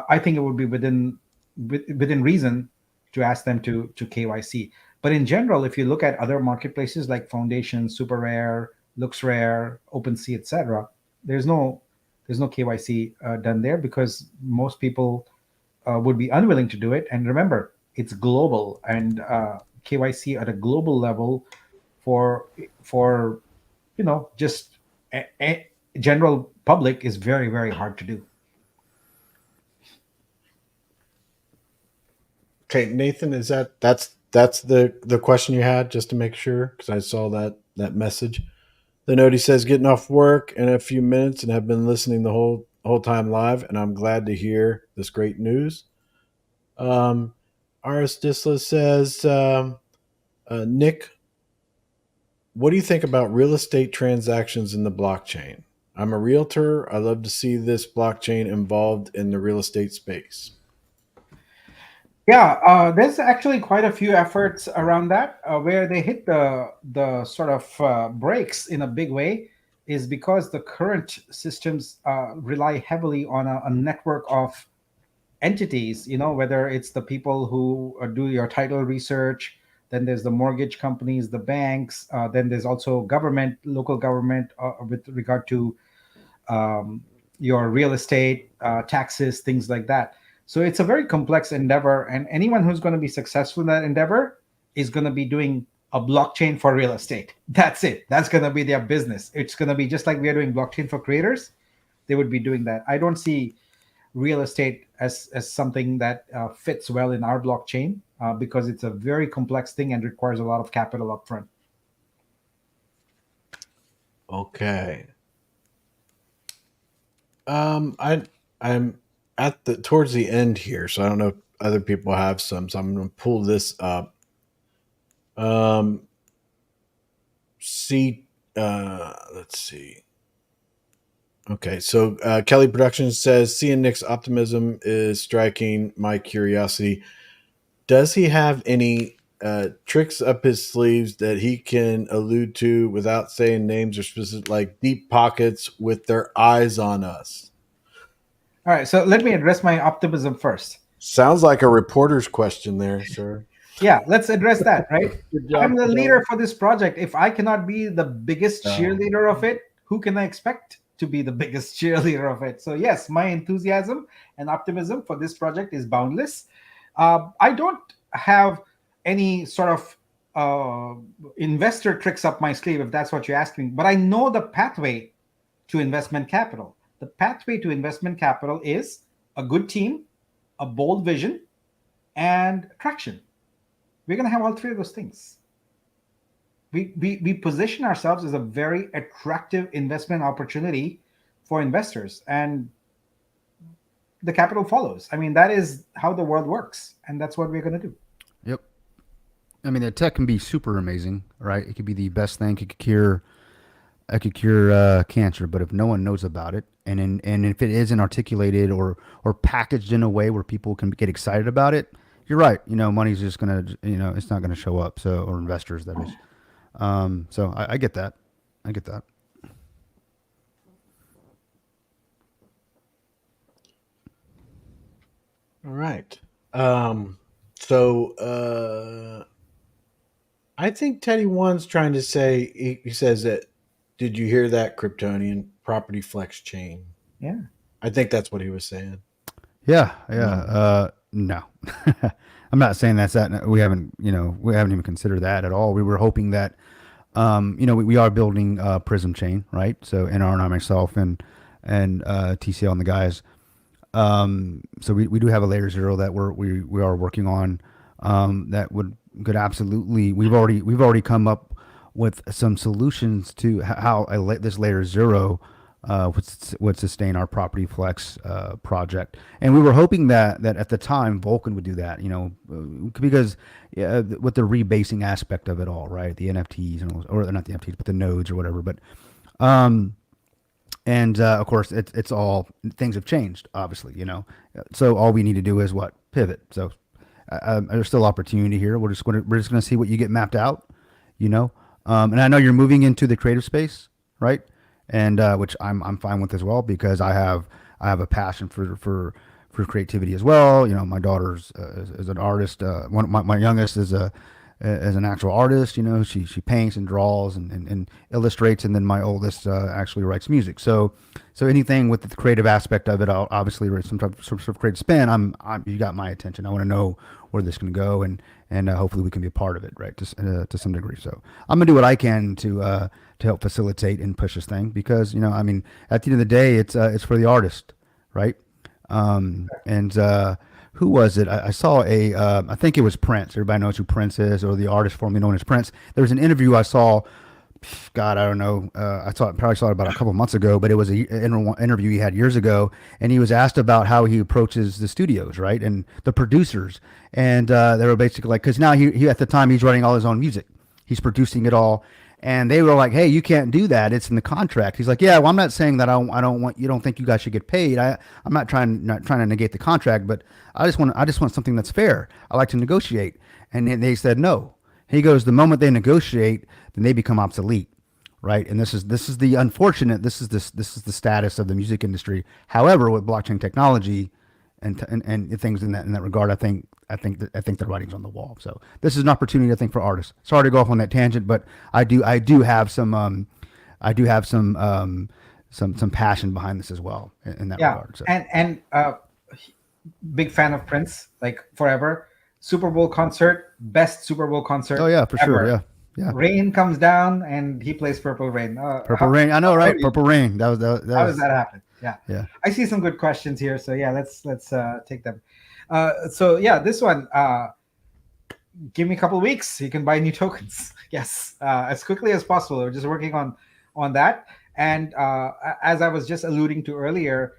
I think it would be within reason to ask them to KYC. But in general, if you look at other marketplaces like Foundation, Super Rare, Looks Rare, OpenSea, etc., there's no KYC done there because most people would be unwilling to do it. And remember, it's global, and KYC at a global level for for just general public is very, very hard to do. Okay, Nathan, is that's the question you had, just to make sure, because I saw that message. The note, he says, getting off work in a few minutes and have been listening the whole time live, and I'm glad to hear this great news. Um, Aris Disla says, Nick, what do you think about real estate transactions in the blockchain? I'm a realtor. I love to see this blockchain involved in the real estate space. Yeah, there's actually quite a few efforts around that where they hit the sort of brakes in a big way is because the current systems rely heavily on a network of entities. Whether it's the people who do your title research, then there's the mortgage companies, the banks, then there's also government, local government with regard to your real estate, taxes, things like that. So it's a very complex endeavor, and anyone who's going to be successful in that endeavor is going to be doing a blockchain for real estate. That's it. That's going to be their business. It's going to be just like we are doing blockchain for creators. They would be doing that. I don't see real estate as something that fits well in our blockchain because it's a very complex thing and requires a lot of capital upfront. Okay. I'm at the towards the end here, so I don't know if other people have some. So I'm going to pull this up. See, let's see. Okay, so Kelly Productions says, seeing Nick's optimism is striking my curiosity. Does he have any tricks up his sleeves that he can allude to without saying names or specific, like deep pockets with their eyes on us? All right, so let me address my optimism first. Sounds like a reporter's question there, sir. Yeah, let's address that, right? Good job, I'm the Fidel. leader for this project. If I cannot be the biggest cheerleader of it, who can I expect to be the biggest cheerleader of it? So yes, my enthusiasm and optimism for this project is boundless. I don't have any sort of investor tricks up my sleeve, if that's what you're asking. But I know the pathway to investment capital. The pathway to investment capital is a good team, a bold vision, and traction. We're going to have all three of those things. We position ourselves as a very attractive investment opportunity for investors, and the capital follows. I mean, that is how the world works, and that's what we're going to do. Yep. I mean, the tech can be super amazing, right? It could be the best thing. It could cure cancer, but if no one knows about it, and if it isn't articulated or packaged in a way where people can get excited about it, you're right. Money's just gonna, it's not gonna show up. So, or investors, that is. So I get that. I get that. All right. So I think Teddy One's trying to say, he says that, did you hear that, Kryptonian property flex chain? Yeah. I think that's what he was saying. Yeah, yeah. No, I'm not saying that's that. We haven't even considered that at all. We were hoping that, we are building Prism Chain, right? So NR and I, myself, and TCL and the guys. So we do have a layer zero that we are working on. That could absolutely. We've already come up with some solutions to how this layer zero would sustain our property flex project. And we were hoping that at the time Vulcan would do that, because with the rebasing aspect of it all, right? The NFTs or not the NFTs, but the nodes or whatever. But and of course, it's all things have changed, obviously, So all we need to do is what, pivot. So there's still opportunity here. We're just going to see what you get mapped out, And I know you're moving into the creative space, right? And which I'm fine with as well, because I have a passion for creativity as well. My daughter's is an artist. My youngest is an actual artist. She paints and draws and illustrates, and then my oldest actually writes music. So anything with the creative aspect of it, I'll obviously some type of sort of creative spin. You got my attention. I want to know where this can go, and hopefully we can be a part of it, right? To some degree. So I'm gonna do what I can to help facilitate and push this thing, because at the end of the day, it's for the artist, right? And who was it? I saw I think it was Prince. Everybody knows who Prince is, or the artist formerly known as Prince. There was an interview I saw. God, I don't know. Probably saw it about a couple months ago, but it was an interview he had years ago, and he was asked about how he approaches the studios, right, and the producers, and they were basically like, because now he at the time he's writing all his own music, he's producing it all, and they were like, hey, you can't do that. It's in the contract. He's like, yeah, well, I'm not saying that I don't want, you don't think you guys should get paid. I'm not trying to negate the contract, but I just want something that's fair. I like to negotiate. And they said no. He goes, the moment they negotiate, then they become obsolete, right? And this is the unfortunate. This is the status of the music industry. However, with blockchain technology and things in that regard, I think the writing's on the wall. So this is an opportunity, I think, for artists. Sorry to go off on that tangent, but I do have some passion behind this as well in that regard. So. And big fan of Prince, like forever. Super Bowl concert, best Super Bowl concert. Oh yeah, for ever. sure. Yeah. Rain comes down and he plays Purple Rain. Purple Rain. I know, right? Purple Rain. How does that happen? Yeah. I see some good questions here, so yeah, let's take them. So yeah, this one. Give me a couple of weeks. You can buy new tokens. Yes, as quickly as possible. We're just working on that. And as I was just alluding to earlier,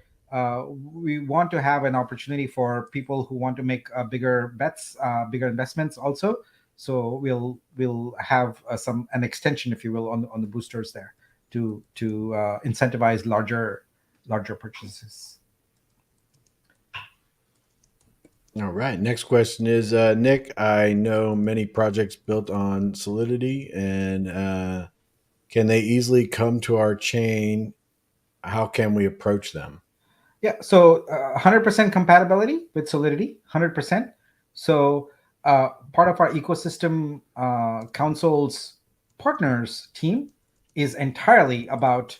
we want to have an opportunity for people who want to make bigger bets, bigger investments also. So we'll have an extension, if you will, on the boosters there to incentivize larger purchases. All right. Next question is, Nick, I know many projects built on Solidity, and can they easily come to our chain? How can we approach them? Yeah, so 100% compatibility with Solidity, 100%. So part of our ecosystem council's partners team is entirely about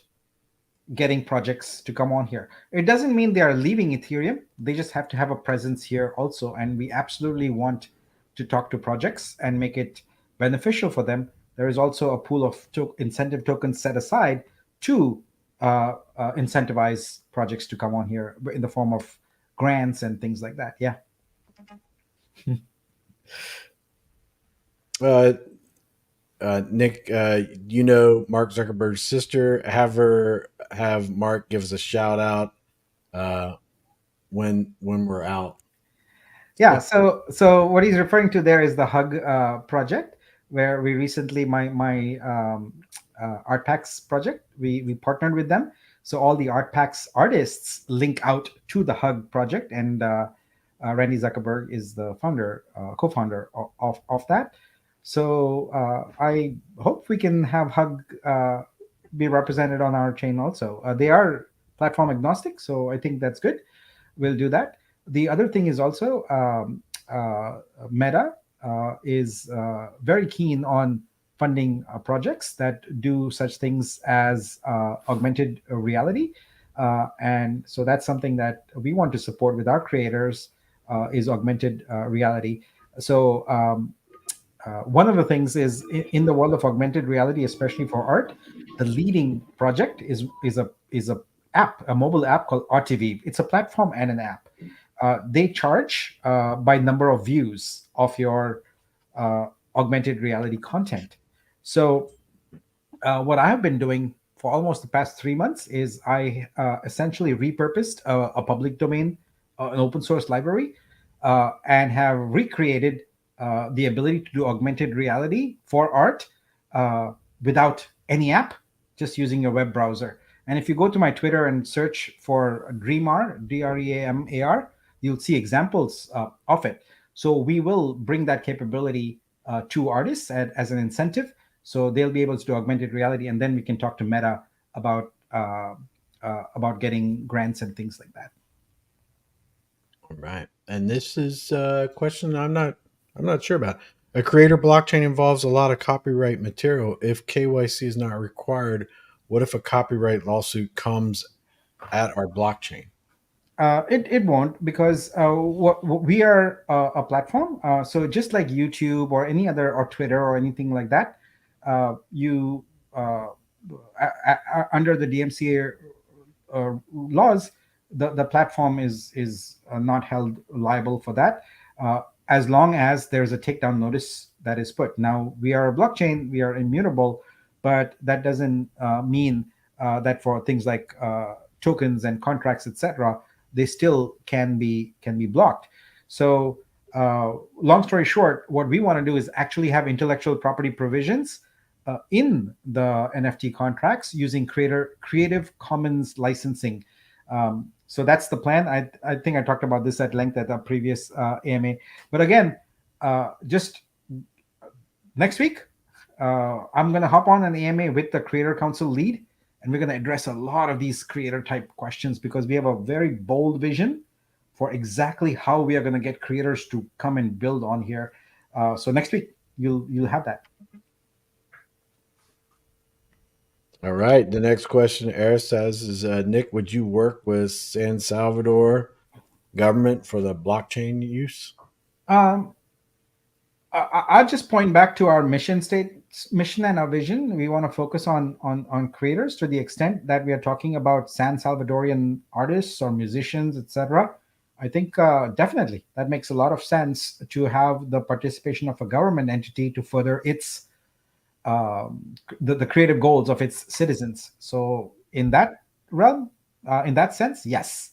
getting projects to come on here. It doesn't mean they are leaving Ethereum. They just have to have a presence here also. And we absolutely want to talk to projects and make it beneficial for them, there is also a pool of incentive tokens set aside to incentivize projects to come on here in the form of grants and things like that. Yeah. Uh, Nick, Mark Zuckerberg's sister. Have Mark give us a shout out uh, when we're out. Yeah, so what he's referring to there is the Hug project, where we recently my art packs project, we partnered with them. So all the art packs artists link out to the Hug project, and Randy Zuckerberg is the co-founder of that. So I hope we can have Hug be represented on our chain also. They are platform agnostic, so I think that's good. We'll do that. The other thing is also Meta is very keen on funding projects that do such things as augmented reality. And so that's something that we want to support with our creators, is augmented reality. So one of the things is in the world of augmented reality, especially for art, the leading project is a app, a mobile app called RTV. It's a platform and an app. They charge by number of views of your uh, augmented reality content. So what I have been doing for almost the past 3 months is I essentially repurposed a public domain, an open source library, and have recreated the ability to do augmented reality for art uh, without any app, just using your web browser. And if you go to my Twitter and search for Dreamar, Dreamar, you'll see examples of it. So we will bring that capability to artists as an incentive, so they'll be able to do augmented reality, and then we can talk to Meta about getting grants and things like that. All right, and this is a question I'm not sure about. A creator blockchain involves a lot of copyright material. If KYC is not required, what if a copyright lawsuit comes at our blockchain? It won't, because we are a platform. So just like YouTube or any other, or Twitter or anything like that, you under the DMCA laws, the platform is not held liable for that, as long as there's a takedown notice that is put. Now, we are a blockchain, we are immutable, but that doesn't mean that for things like tokens and contracts, etc., they still can be blocked. So long story short, what we want to do is actually have intellectual property provisions in the NFT contracts using Creative Commons licensing. So that's the plan. I think I talked about this at length at a previous AMA. But again, just next week, I'm going to hop on an AMA with the Creator Council lead, and we're going to address a lot of these creator type questions, because we have a very bold vision for exactly how we are going to get creators to come and build on here. So next week, you'll have that. All right. The next question Eris says is, Nick, would you work with San Salvador government for the blockchain use? Um, I'll just point back to our mission and our vision. We want to focus on creators to the extent that we are talking about San Salvadorian artists or musicians, etc. I think definitely that makes a lot of sense to have the participation of a government entity to further its the creative goals of its citizens. So in that realm, in that sense, yes.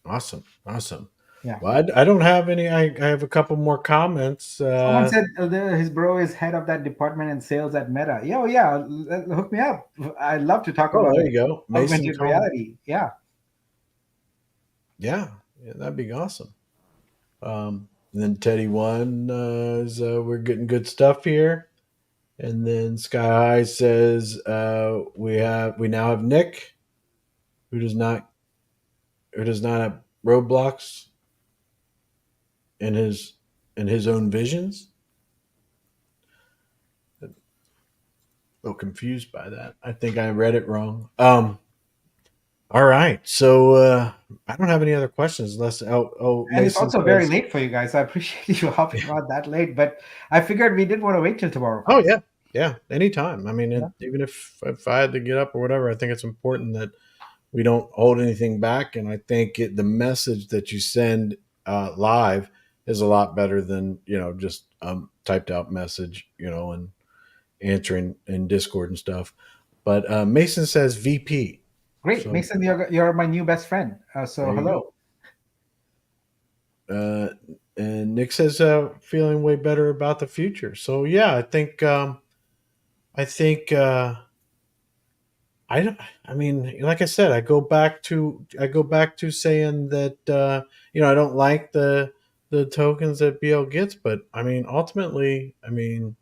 Awesome. Awesome. Yeah. Well, I don't have any. I have a couple more comments. Someone said his bro is head of that department in sales at Meta. Yeah, oh yeah, hook me up. I'd love to talk Oh, about there you go. Mason augmented Cohen. reality. Yeah. Yeah, that'd be awesome. And then Teddy One is we're getting good stuff here. And then Sky High says we now have Nick, who does not have roadblocks in his own visions. A little confused by that. I think I read it wrong. All right. So I don't have any other questions unless And it's Mason also very says, late for you guys. I appreciate you hopping on that late, but I figured we didn't want to wait till tomorrow for oh this. yeah, yeah, anytime. I mean, Yeah. even if I had to get up or whatever, I think it's important that we don't hold anything back. And I think the message that you send live is a lot better than just typed out message, and answering in Discord and stuff. But Mason says VP. Great, So Mason, you're my new best friend. So there you hello. go. And Nick says feeling way better about the future. So yeah, I think I don't. I mean, like I said, I go back to saying that I don't like the tokens that BL gets, but I mean, ultimately, I mean,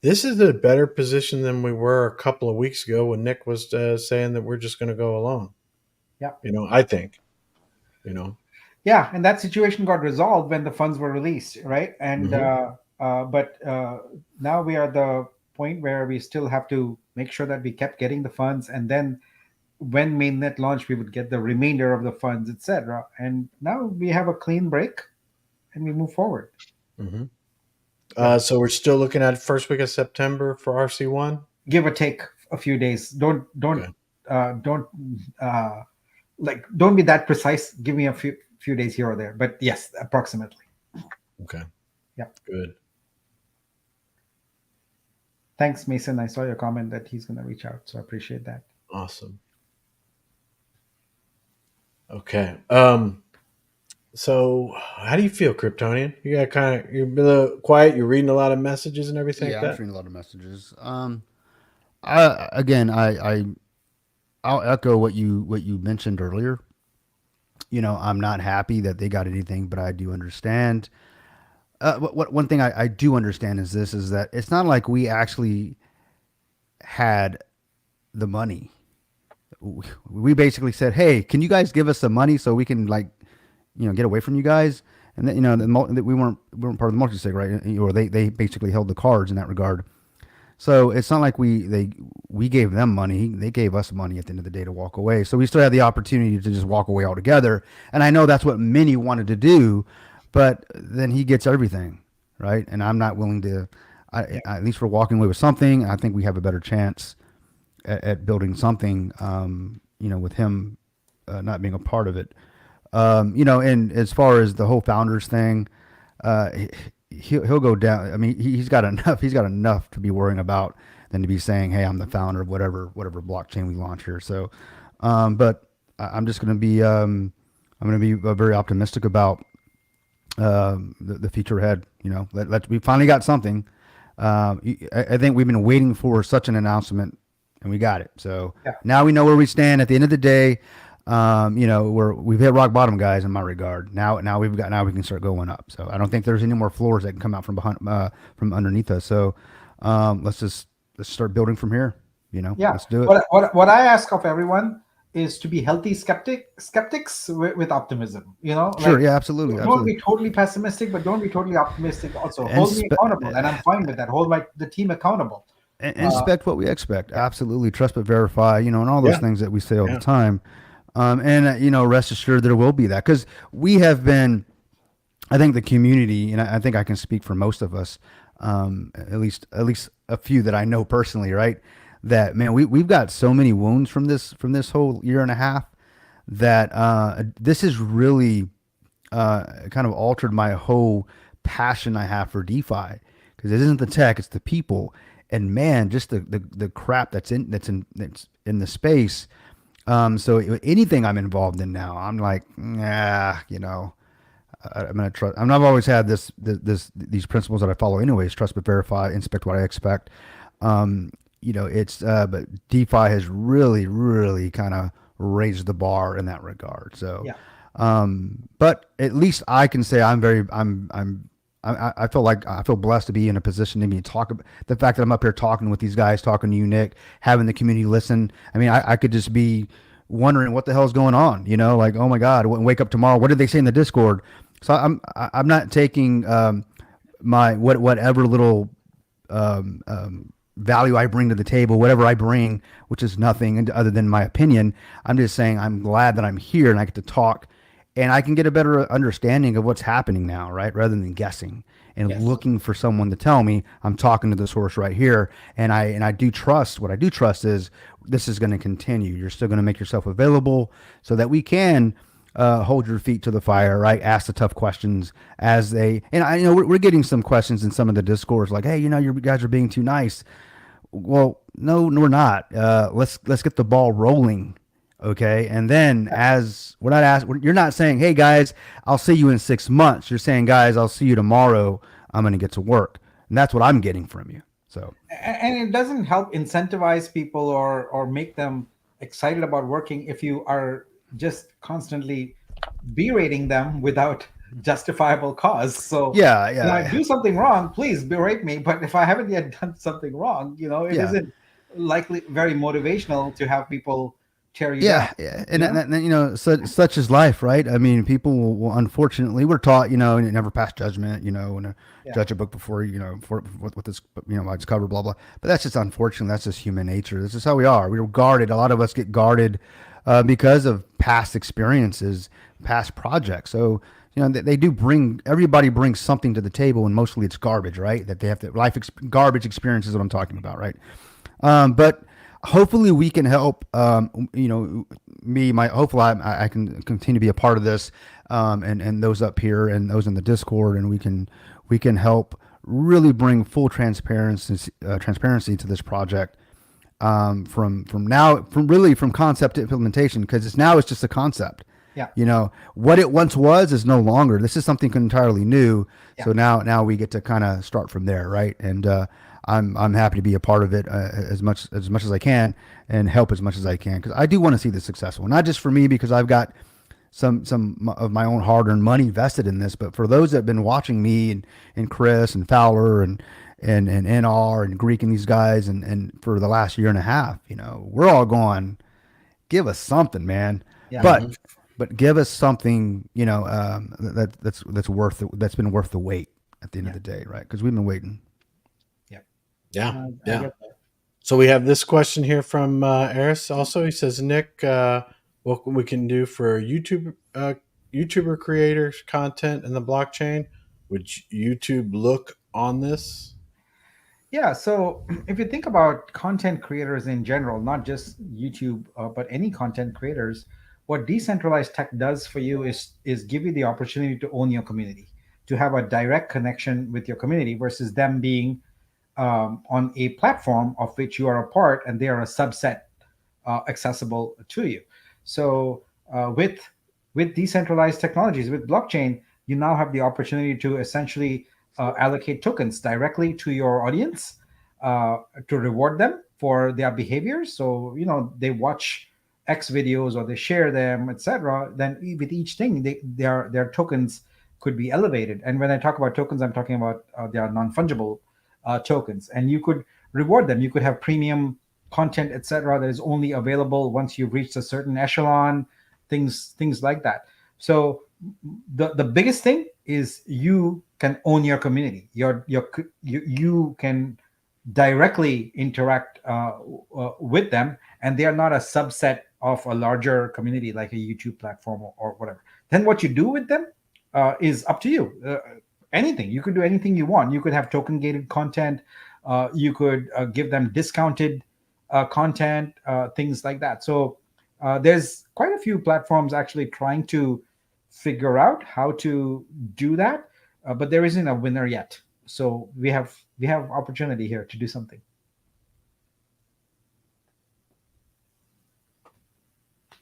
this is a better position than we were a couple of weeks ago when Nick was saying that we're just going to go alone. Yeah. I think. You know. Yeah, and that situation got resolved when the funds were released, right? And Hmm. but now we are at the point where we still have to make sure that we kept getting the funds, and then when mainnet launched, we would get the remainder of the funds, etc. And now we have a clean break, and we move forward. Hmm. Yeah, So we're still looking at first week of September for RC1. give or take a few days. Okay. Don't don't be that precise. Give me a few days here or there, but yes, approximately. Okay. Yeah. Good. Thanks, Mason. I saw your comment that he's going to reach out, so I appreciate that. Awesome. Okay. So how do you feel, Kryptonian? You got you're a little quiet. You're reading a lot of messages and everything like Yeah, I'm that. seeing a lot of messages. I again, I'll echo what you mentioned earlier. I'm not happy that they got anything, but I do understand. One thing I do understand is that it's not like we actually had the money. We basically said, "Hey, can you guys give us some money so we can get away from you guys?" And then, that we weren't part of the multi sig, right? Or they basically held the cards in that regard. So it's not like we gave them money; they gave us money at the end of the day to walk away. So we still had the opportunity to just walk away altogether. And I know that's what many wanted to do, but then he gets everything, right? And I'm not willing to. At least we're walking away with something. I think we have a better chance at building something. With him not being a part of it. And as far as the whole founders thing, uh, he'll go down. I mean, he's got enough. He's got enough to be worrying about than to be saying, "Hey, I'm the founder of whatever blockchain we launch here." So, but I'm just going to be I'm going to be very optimistic about the future ahead. We finally got something. I think we've been waiting for such an announcement, and we got it. So Yeah. now we know where we stand. At the end of the day, we've hit rock bottom, guys. In my regard, now we can start going up. So I don't think there's any more floors that can come out from underneath us. So let's start building from here. Yeah. Let's do it. What I ask of everyone is to be healthy skeptics with optimism. Sure. Yeah. Absolutely. Don't Absolutely. be totally pessimistic, but don't be totally optimistic. Also, And hold me accountable, and I'm fine with that. Hold the team accountable. and Uh, inspect what we expect. Absolutely. Trust but verify. And all those Yeah. things that we say all Yeah. the time. And rest assured there will be that because we have been. I think the community, and I think I can speak for most of us, at least a few that I know personally, right? That man, we've got so many wounds from this whole year and a half that this has really kind of altered my whole passion I have for DeFi because it isn't the tech, it's the people, and man, just the crap that's in the space. So anything I'm involved in now, I'm like, I'm gonna trust. I've always had these principles that I follow anyways. Trust but verify. Inspect what I expect. It's but DeFi has really, really kind of raised the bar in that regard. So, yeah. but at least I can say I feel like I feel blessed to be in a position to be talk about the fact that I'm up here talking with these guys, talking to you, Nick, having the community listen. I mean, I could just be wondering what the hell's going on, like, oh my God, wake up tomorrow. What did they say in the Discord? So I'm not taking my whatever little value I bring to the table, whatever I bring, which is nothing other than my opinion. I'm just saying I'm glad that I'm here and I get to talk and I can get a better understanding of what's happening now, right? Rather than guessing and Yes. looking for someone to tell me. I'm talking to the source right here, and I do trust. What I do trust is this is going to continue. You're still going to make yourself available so that we can hold your feet to the fire, right? Ask the tough questions as they. And I know we're getting some questions in some of the discourse, like, hey, you guys are being too nice. Well, no, we're not. Let's get the ball rolling, okay? And then as we're not ask, you're not saying, hey guys, I'll see you in 6 months. You're saying, guys, I'll see you tomorrow. I'm going to get to work, and that's what I'm getting from you. So And it doesn't help incentivize people or make them excited about working if you are just constantly berating them without justifiable cause. So yeah, when I yeah, do something wrong, please berate me. But if I haven't yet done something wrong, it yeah. isn't likely very motivational to have people tear you down. Yeah, yeah, You and know? such is life, right? I mean, people will unfortunately we're taught, never pass judgment, and Yeah. judge a book before for what this, by its cover, blah blah. But that's just unfortunate. That's just human nature. This is how we are. We're guarded. A lot of us get guarded because of past experiences, past projects. So they do bring everybody brings something to the table, and mostly it's garbage, right? That they have to garbage experience is what I'm talking about, right? But hopefully we can help. Hopefully I can continue to be a part of this, and those up here and those in the Discord, and we can help really bring full transparency to this project. From concept to implementation, because it's just a concept. Yeah. What it once was is no longer. This is something entirely new. Yeah. So now we get to kind of start from there, right? And I'm happy to be a part of it as much as I can and help as much as I can, because I do want to see this successful, not just for me because I've got some of my own hard-earned money vested in this, but for those that have been watching me and Chris and Fowler and NR and Greek and these guys and for the last year and a half, we're all going, give us something, man. Yeah. But give us something, that's been worth the wait at the end of the day, right? Because we've been waiting. Yeah. I Yeah. get that. So we have this question here from Eris. Also, he says, Nick, what we can do for YouTuber creators content in the blockchain? Would YouTube look on this? Yeah, so if you think about content creators in general, not just YouTube, but any content creators, what decentralized tech does for you is give you the opportunity to own your community, to have a direct connection with your community versus them being on a platform of which you are a part and they are a subset accessible to you. So with decentralized technologies, with blockchain, you now have the opportunity to essentially allocate tokens directly to your audience to reward them for their behaviors. So they watch X videos or they share them, etc. Then with each thing, their tokens could be elevated. And when I talk about tokens, I'm talking about they are non-fungible tokens, and you could reward them. You could have premium content, etc., that is only available once you've reached a certain echelon, things like that. So the biggest thing is you can own your community. You can directly interact with them, and they are not a subset of a larger community like a YouTube platform or whatever. Then what you do with them is up to you. Anything, you could do anything you want. You could have token gated content. You could give them discounted content, things like that. So there's quite a few platforms actually trying to figure out how to do that, but there isn't a winner yet. So we have opportunity here to do something.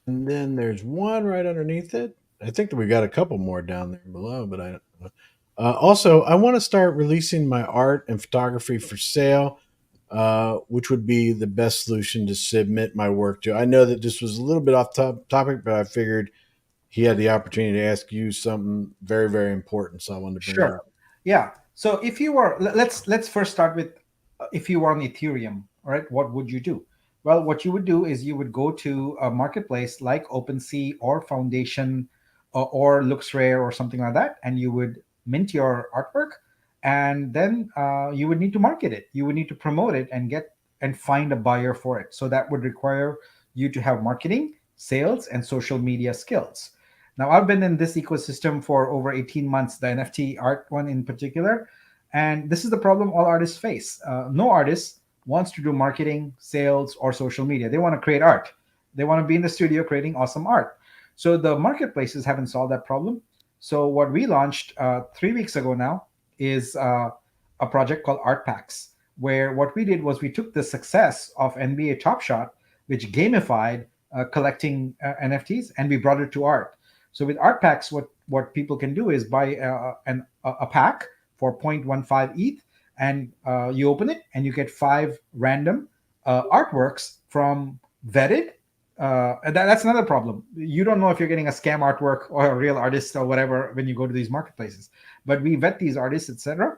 And then there's one right underneath it. I think that we got a couple more down there below, but I don't know. Also, I want to start releasing my art and photography for sale, which would be the best solution to submit my work to. I know that this was a little bit off topic, but I figured he had the opportunity to ask you something very, very important, so I wanted to bring it Sure. up. Yeah. So if you were, let's first start with if you were on Ethereum, all right, what would you do? Well, what you would do is you would go to a marketplace like OpenSea or Foundation or LooksRare or something like that, and you would mint your artwork, and then you would need to market it. You would need to promote it and get and find a buyer for it. So that would require you to have marketing, sales, and social media skills. Now, I've been in this ecosystem for over 18 months, the NFT art one in particular, and this is the problem all artists face. No artist wants to do marketing, sales, or social media. They want to create art. They want to be in the studio creating awesome art. So the marketplaces haven't solved that problem. So what we launched 3 weeks ago now is a project called Art Packs, where what we did was we took the success of NBA Top Shot, which gamified collecting NFTs, and we brought it to art. So with Art Packs, what people can do is buy a pack for 0.15 ETH, and you open it and you get five random artworks from vetted. And that's another problem. You don't know if you're getting a scam artwork or a real artist or whatever when you go to these marketplaces. But we vet these artists, etc.,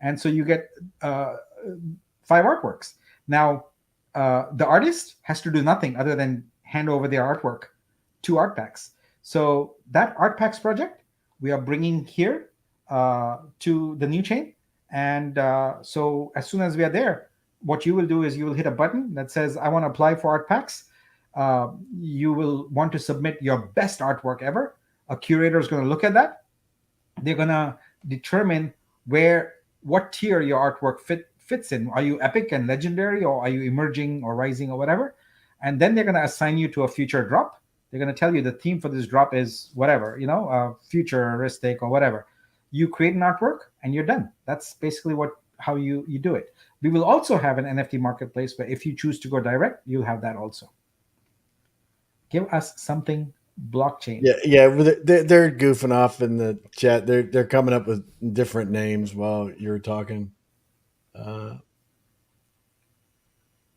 and so you get five artworks. Now, the artist has to do nothing other than hand over their artwork to Art Packs. So that Art Packs project we are bringing here to the new chain, and so as soon as we are there, what you will do is you will hit a button that says, "I want to apply for Art Packs." You will want to submit your best artwork ever. A curator is going to look at that. They're going to determine what tier your artwork fits in. Are you epic and legendary, or are you emerging or rising or whatever? And then they're going to assign you to a future drop. They're going to tell you the theme for this drop is whatever, futuristic or whatever. You create an artwork and you're done. That's basically how you do it. We will also have an NFT marketplace where if you choose to go direct, you'll have that also. Give us something blockchain. Yeah. They're goofing off in the chat. They're coming up with different names while you're talking.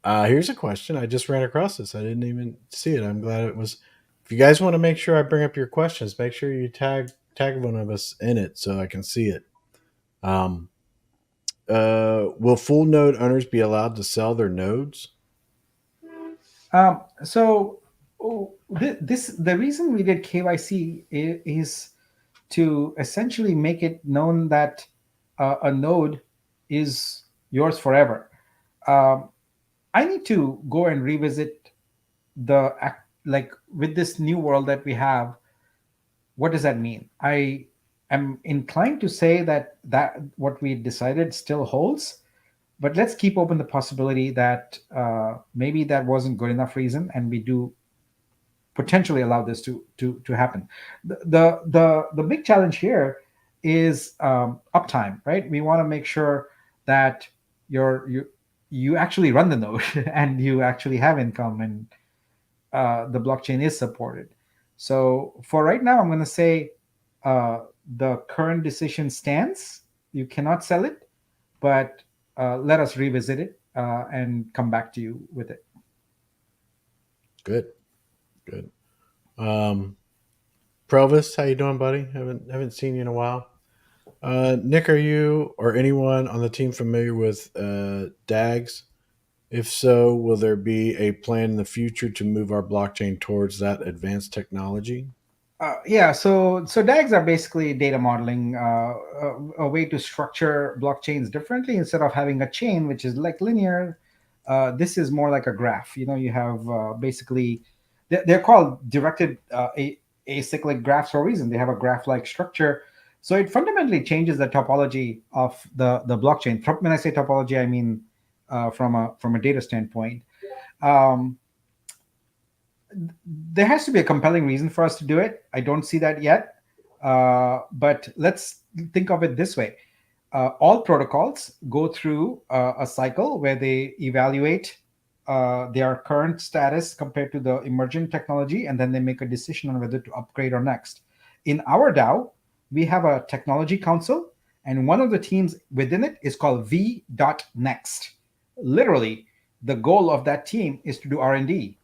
Here's a question. I just ran across this. I didn't even see it. I'm glad it was. If you guys want to make sure I bring up your questions, make sure you tag one of us in it so I can see it. Um, will full node owners be allowed to sell their nodes? The reason we did KYC is to essentially make it known that a node is yours forever. I need to go and revisit like with this new world that we have. What does that mean? I am inclined to say that what we decided still holds, but let's keep open the possibility that maybe that wasn't good enough reason, and we do potentially allow this to happen. The big challenge here is uptime, right? We want to make sure that you actually run the node and you actually have income, and the blockchain is supported. So for right now, I'm going to say the current decision stands. You cannot sell it, but let us revisit it and come back to you with it. Good. Provis, how you doing, buddy? Haven't seen you in a while. Nick, are you or anyone on the team familiar with DAGs? If so, will there be a plan in the future to move our blockchain towards that advanced technology? Yeah, so DAGs are basically data modeling, a way to structure blockchains differently. Instead of having a chain, which is like linear, this is more like a graph. You have basically, they're called directed acyclic graphs for a reason. They have a graph-like structure. So it fundamentally changes the topology of the blockchain. When I say topology, I mean from a data standpoint. There has to be a compelling reason for us to do it. I don't see that yet. But let's think of it this way. All protocols go through a cycle where they evaluate their current status compared to the emerging technology, and then they make a decision on whether to upgrade or next. In our DAO, we have a technology council, and one of the teams within it is called V.Next. Literally, the goal of that team is to do R&D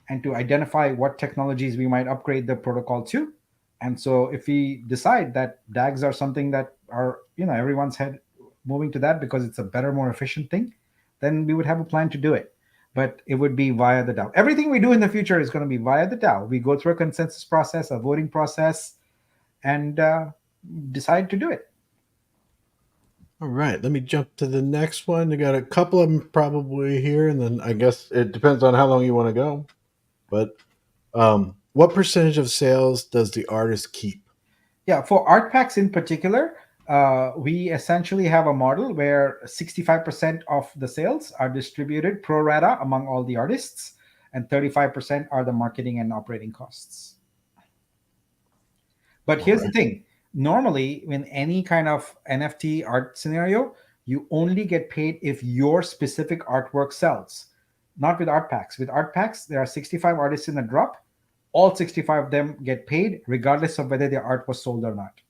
and to identify what technologies we might upgrade the protocol to. And so if we decide that DAGs are something that are, everyone's head moving to that because it's a better, more efficient thing, then we would have a plan to do it. But it would be via the DAO. Everything we do in the future is going to be via the DAO. We go through a consensus process, a voting process, and decide to do it. All right, let me jump to the next one. I got a couple of them probably here, and then I guess it depends on how long you want to go. But what percentage of sales does the artist keep? Yeah, for art packs in particular, we essentially have a model where 65% of the sales are distributed pro rata among all the artists, and 35% are the marketing and operating costs. But All here's the right. thing, normally, in any kind of NFT art scenario, you only get paid if your specific artwork sells. Not with art packs. With art packs, there are 65 artists in a drop. All 65 of them get paid, regardless of whether their art was sold or not.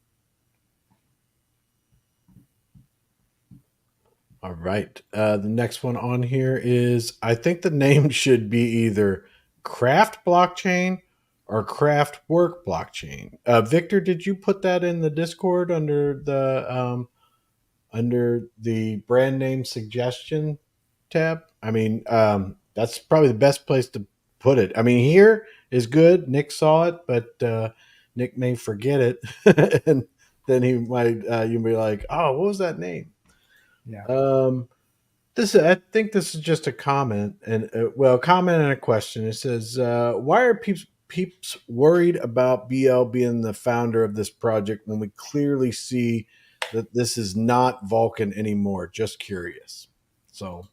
All right. The next one on here is I think the name should be either Craft Blockchain or Craft Work Blockchain. Victor, did you put that in the Discord under the brand name suggestion tab? I mean, that's probably the best place to put it. I mean, here is good. Nick saw it, but Nick may forget it, and then he might you be like, "Oh, what was that name?" Yeah. Um, I think this is just a comment, and well, comment and a question. It says, "Why are peeps worried about BL being the founder of this project when we clearly see that this is not Vulcan anymore?" Just curious. So,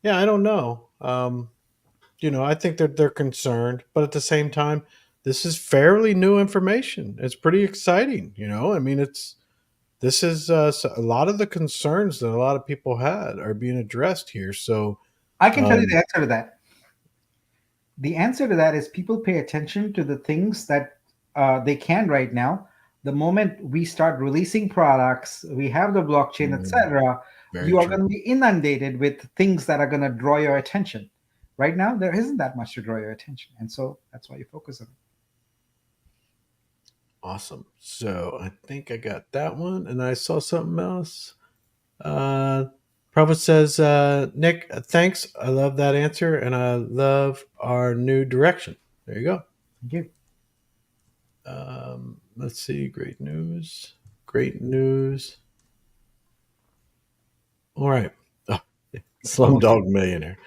yeah, I don't know. I think that they're concerned, but at the same time, this is fairly new information. It's pretty exciting. I mean, this is a lot of the concerns that a lot of people had are being addressed here. So, I can tell you the um, answer to that. The answer to that is people pay attention to the things that they can right now. The moment we start releasing products, we have the blockchain, mm, etc., very you are true. going to be inundated with things that are going to draw your attention. Right now, there isn't that much to draw your attention. And so that's why you focus on it. Awesome. So I think I got that one, and I saw something else. Uh, Prophet says, Nick, thanks. I love that answer, and I love our new direction. There you go. Thank you. Let's see. Great news. Great news. All right. Oh, Almost. Slumdog Millionaire.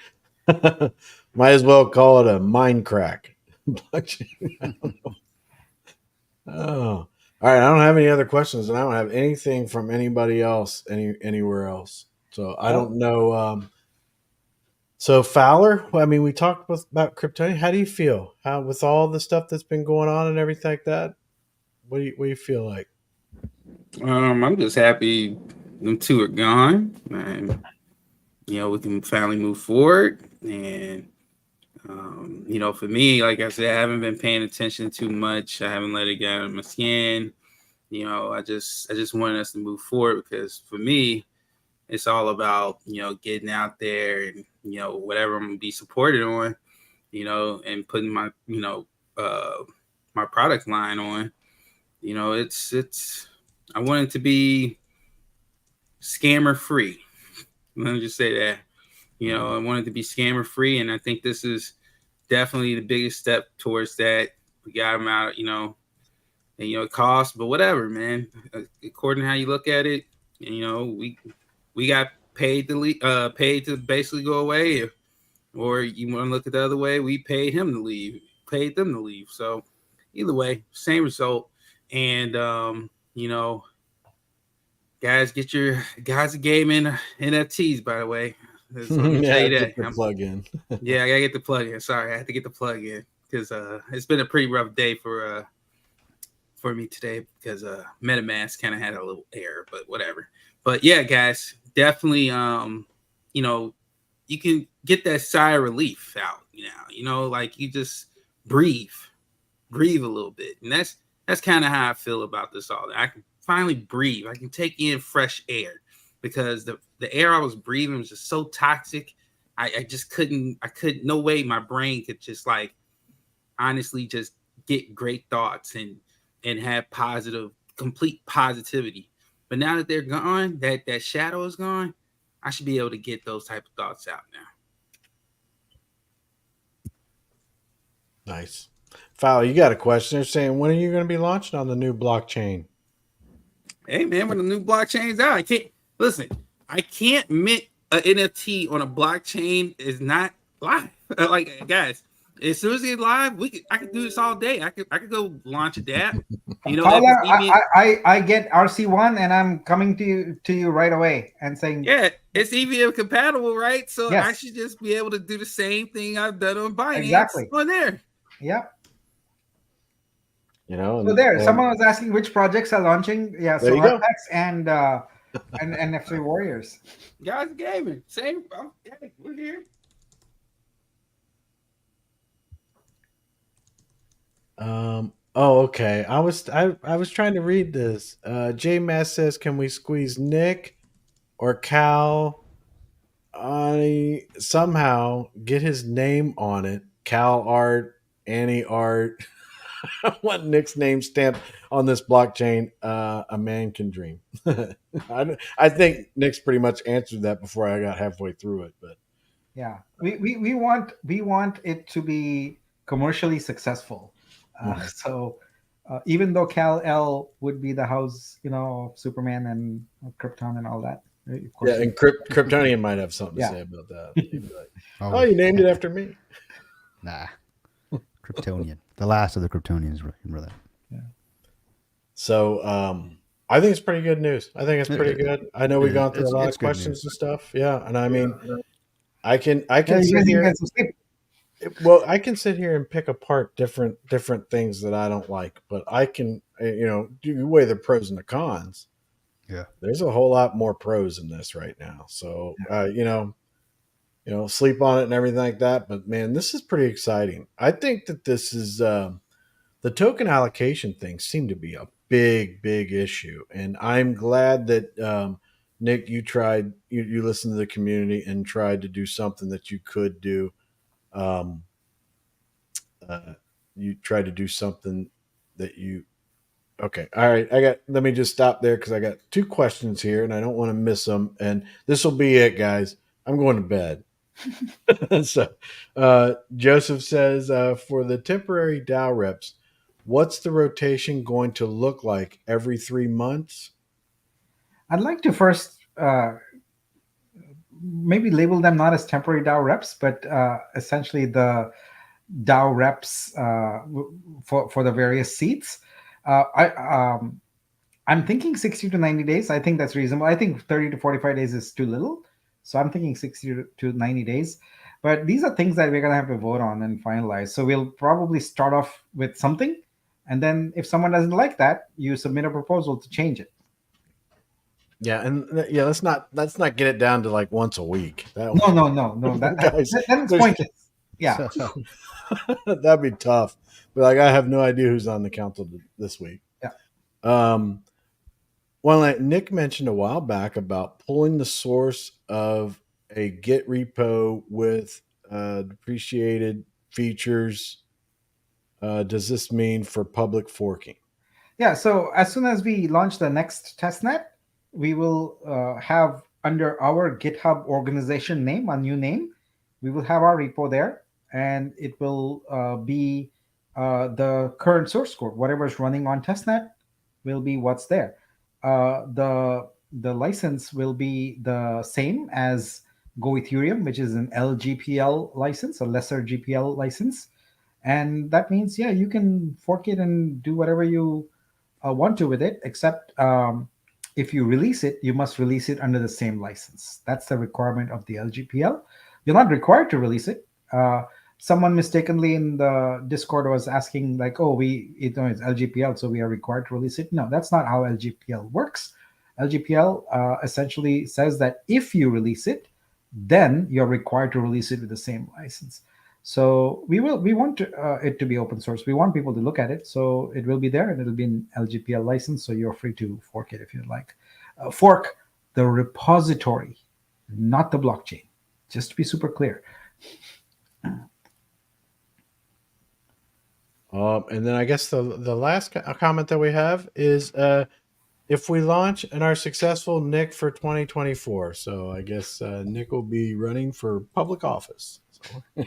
Might as well call it a mind crack. Oh, all right. I don't have any other questions, and I don't have anything from anybody else anywhere else. So I Oh, don't know. So Fowler, well, I mean, we talked about Kryptonian. How do you feel? How with all the stuff that's been going on and everything like that? What do you feel like? I'm just happy them two are gone, and we can finally move forward. And for me, like I said, I haven't been paying attention too much. I haven't let it get under my skin. I just wanted us to move forward because for me, it's all about getting out there and whatever I'm gonna be supported on, and putting my uh, my product line on. It's I want it to be scammer free. Let me just say that. I want it to be scammer free, and I think this is definitely the biggest step towards that. We got them out, and it costs, but whatever, man. According to how you look at it, we got paid to basically go away, or you want to look at the other way, we paid him to leave, paid them to leave. So either way, same result. And guys, get your guys gaming NFTs. By the way, so let me tell Yeah, you that. get the plug in. Yeah, I gotta get the plug in. Sorry, I had to get the plug in because it's been a pretty rough day for me today because MetaMask kind of had a little error, but whatever. But yeah, guys, definitely you know, you can get that sigh of relief out, like you just breathe, breathe a little bit. And that's kind of how I feel about this all. I can finally breathe. I can take in fresh air because the air I was breathing was just so toxic. I just couldn't no way my brain could just like honestly just get great thoughts and have positive complete positivity. But now that they're gone, that shadow is gone, I should be able to get those type of thoughts out now. Nice. Fowler, you got a question? They're saying, when are you going to be launching on the new blockchain? Hey man, when the new blockchain's out, I can't. Listen, I can't mint an NFT on a blockchain is not live. Like guys, as soon as it's live, I could do this all day. I could go launch a dApp. You know, if Paula, it's EV, I get RC1 and I'm coming to you right away and saying yeah, it's EVM compatible, right? So I yes, should just be able to do the same thing I've done on Binance exactly. on there. Yeah. You know, So there, and someone was asking which projects are launching. Yeah, there so you go. Artex and NFC Warriors. Guys, gaming, same. Hey, we're here. Oh, okay. I was trying to read this. J Mass says, "Can we squeeze Nick or Cal? I somehow get his name on it. Cal Art, Annie Art. I want Nick's name stamped on this blockchain. A man can dream." I think Nick's pretty much answered that before I got halfway through it. But Yeah, we want it to be commercially successful. mhm. So even though Cal L would be the house, of Superman and Krypton and all that, of Yeah, course, and Kryptonian might have something to yeah, say about that. He'd be like, "Oh, Oh, you named it after me." nah. Kryptonian. The last of the Kryptonians, brother. yeah. So I think it's pretty good news. I think it's It, pretty it, good. I know we've gone through a lot it's of good news. questions and stuff. Yeah, and I mean, I can Yeah, you sit guys can here. get some sleep. Well, I can sit here and pick apart different things that I don't like, but I can do weigh the pros and the cons. Yeah. There's a whole lot more pros in this right now. So sleep on it and everything like that. But man, this is pretty exciting. I think that this is the token allocation thing seemed to be a big issue, and I'm glad that Nick, you listened to the community and tried to do something that you could do. Um, uh, you tried to do something that you okay. All right, let me just stop there because I got two questions here and I don't want to miss them. And this will be it, guys. I'm going to bed. So, Joseph says, for the temporary Dow reps, what's the rotation going to look like every 3 months? I'd like to first maybe label them not as temporary DAO reps, but essentially the DAO reps for the various seats. I'm thinking 60 to 90 days. I think that's reasonable. I think 30 to 45 days is too little. So I'm thinking 60 to 90 days. But these are things that we're going to have to vote on and finalize. So we'll probably start off with something. And then if someone doesn't like that, you submit a proposal to change it. Yeah, and yeah, let's not get it down to like once a week. No. Guys, That's there's pointless. Yeah. that'd be tough. But like, I have no idea who's on the council this week. Yeah. Um, Well, like Nick mentioned a while back about pulling the source of a Git repo with depreciated features. Does this mean for public forking? Yeah, so as soon as we launch the next testnet, we will have under our GitHub organization name, a new name, we will have our repo there, and it will be the current source code. Whatever is running on testnet will be what's there. The license will be the same as Go Ethereum, which is an LGPL license, a lesser GPL license, and that means you can fork it and do whatever you want to with it, except if you release it, you must release it under the same license. That's the requirement of the LGPL. You're not required to release it. Someone mistakenly in the Discord was asking, like, "Oh, it's LGPL, so we are required to release it." No, that's not how LGPL works. LGPL essentially says that if you release it, then you're required to release it with the same license. So we want it to be open source. We want people to look at it, so it will be there and it'll be an LGPL license. So you're free to fork it if you like. Fork the repository, not the blockchain. Just to be super clear. And then I guess the last comment that we have is if we launch and are successful, Nick for 2024. So I guess Nick will be running for public office. So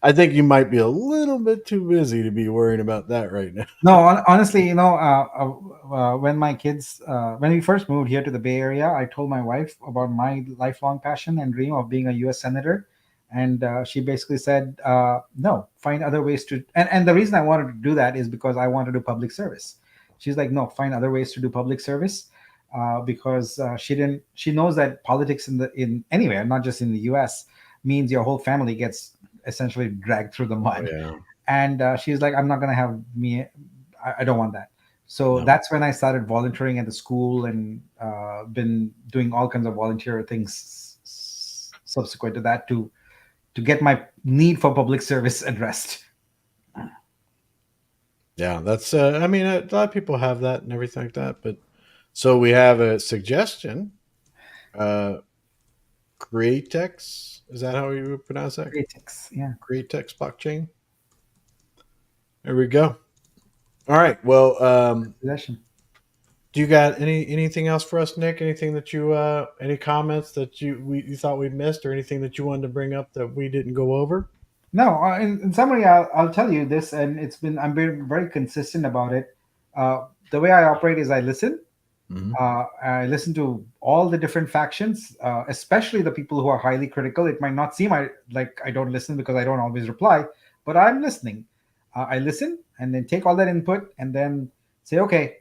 I think you might be a little bit too busy to be worrying about that right now. No, honestly, when my kids, when we first moved here to the Bay Area, I told my wife about my lifelong passion and dream of being a U.S. senator, and she basically said, "No, find other ways to." And the reason I wanted to do that is because I want to do public service. She's like, "No, find other ways to do public service," because she didn't. She knows that politics in anywhere, not just in the U.S., means your whole family gets essentially dragged through the Oh mud. yeah, And she's like, I'm not going to have me, I don't want that. So no, that's when I started volunteering at the school and been doing all kinds of volunteer things subsequent to that to get my need for public service addressed. yeah. That's. I mean, a lot of people have that and everything like that. But so we have a suggestion. Uh, Createx, is that how you would pronounce that? Critics, yeah. Createx blockchain. There we go. All right. Well, Possession. do you got anything else for us, Nick? Anything that you any comments that you thought we missed, or anything that you wanted to bring up that we didn't go over? No, in summary, I'll tell you this, and I'm being very consistent about it. The way I operate is I listen. Hmm. I listen to all the different factions, especially the people who are highly critical. It might not seem like I don't listen because I don't always reply, but I'm listening. I listen and then take all that input and then say, okay,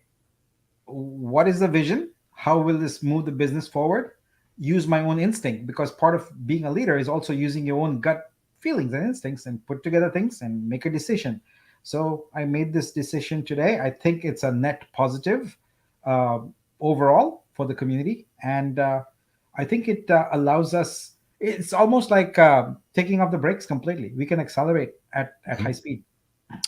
what is the vision? How will this move the business forward? Use my own instinct, because part of being a leader is also using your own gut feelings and instincts and put together things and make a decision. So I made this decision today. I think it's a net positive uh, overall for the community, and I think it allows us. It's almost like taking off the brakes completely. We can accelerate at high speed.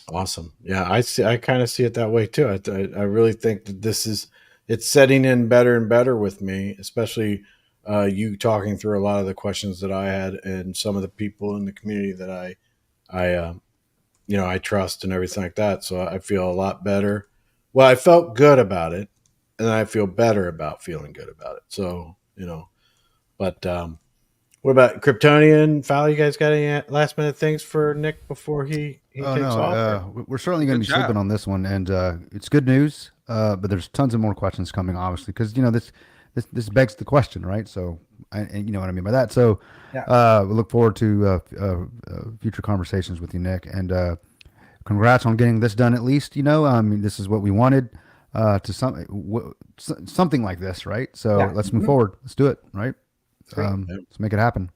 Awesome. Yeah, I see. I kind of see it that way too. I really think that this is it's setting in better and better with me, especially you talking through a lot of the questions that I had and some of the people in the community that I I trust and everything like that. So I feel a lot better. Well, I felt good about it, and I feel better about feeling good about it. So but what about Kryptonian? Fowler, you guys got any last minute things for Nick before he Oh takes no, off? Or? we're certainly going to Good be sleeping job. on this one, and it's good news. But there's tons of more questions coming, obviously, because this begs the question, right? So, and you know what I mean by that. So, Yeah, we look forward to future conversations with you, Nick, and congrats on getting this done. At least, I mean, this is what we wanted something like this, right? So yeah. let's move forward. Let's do it, right? Great. Let's make it happen.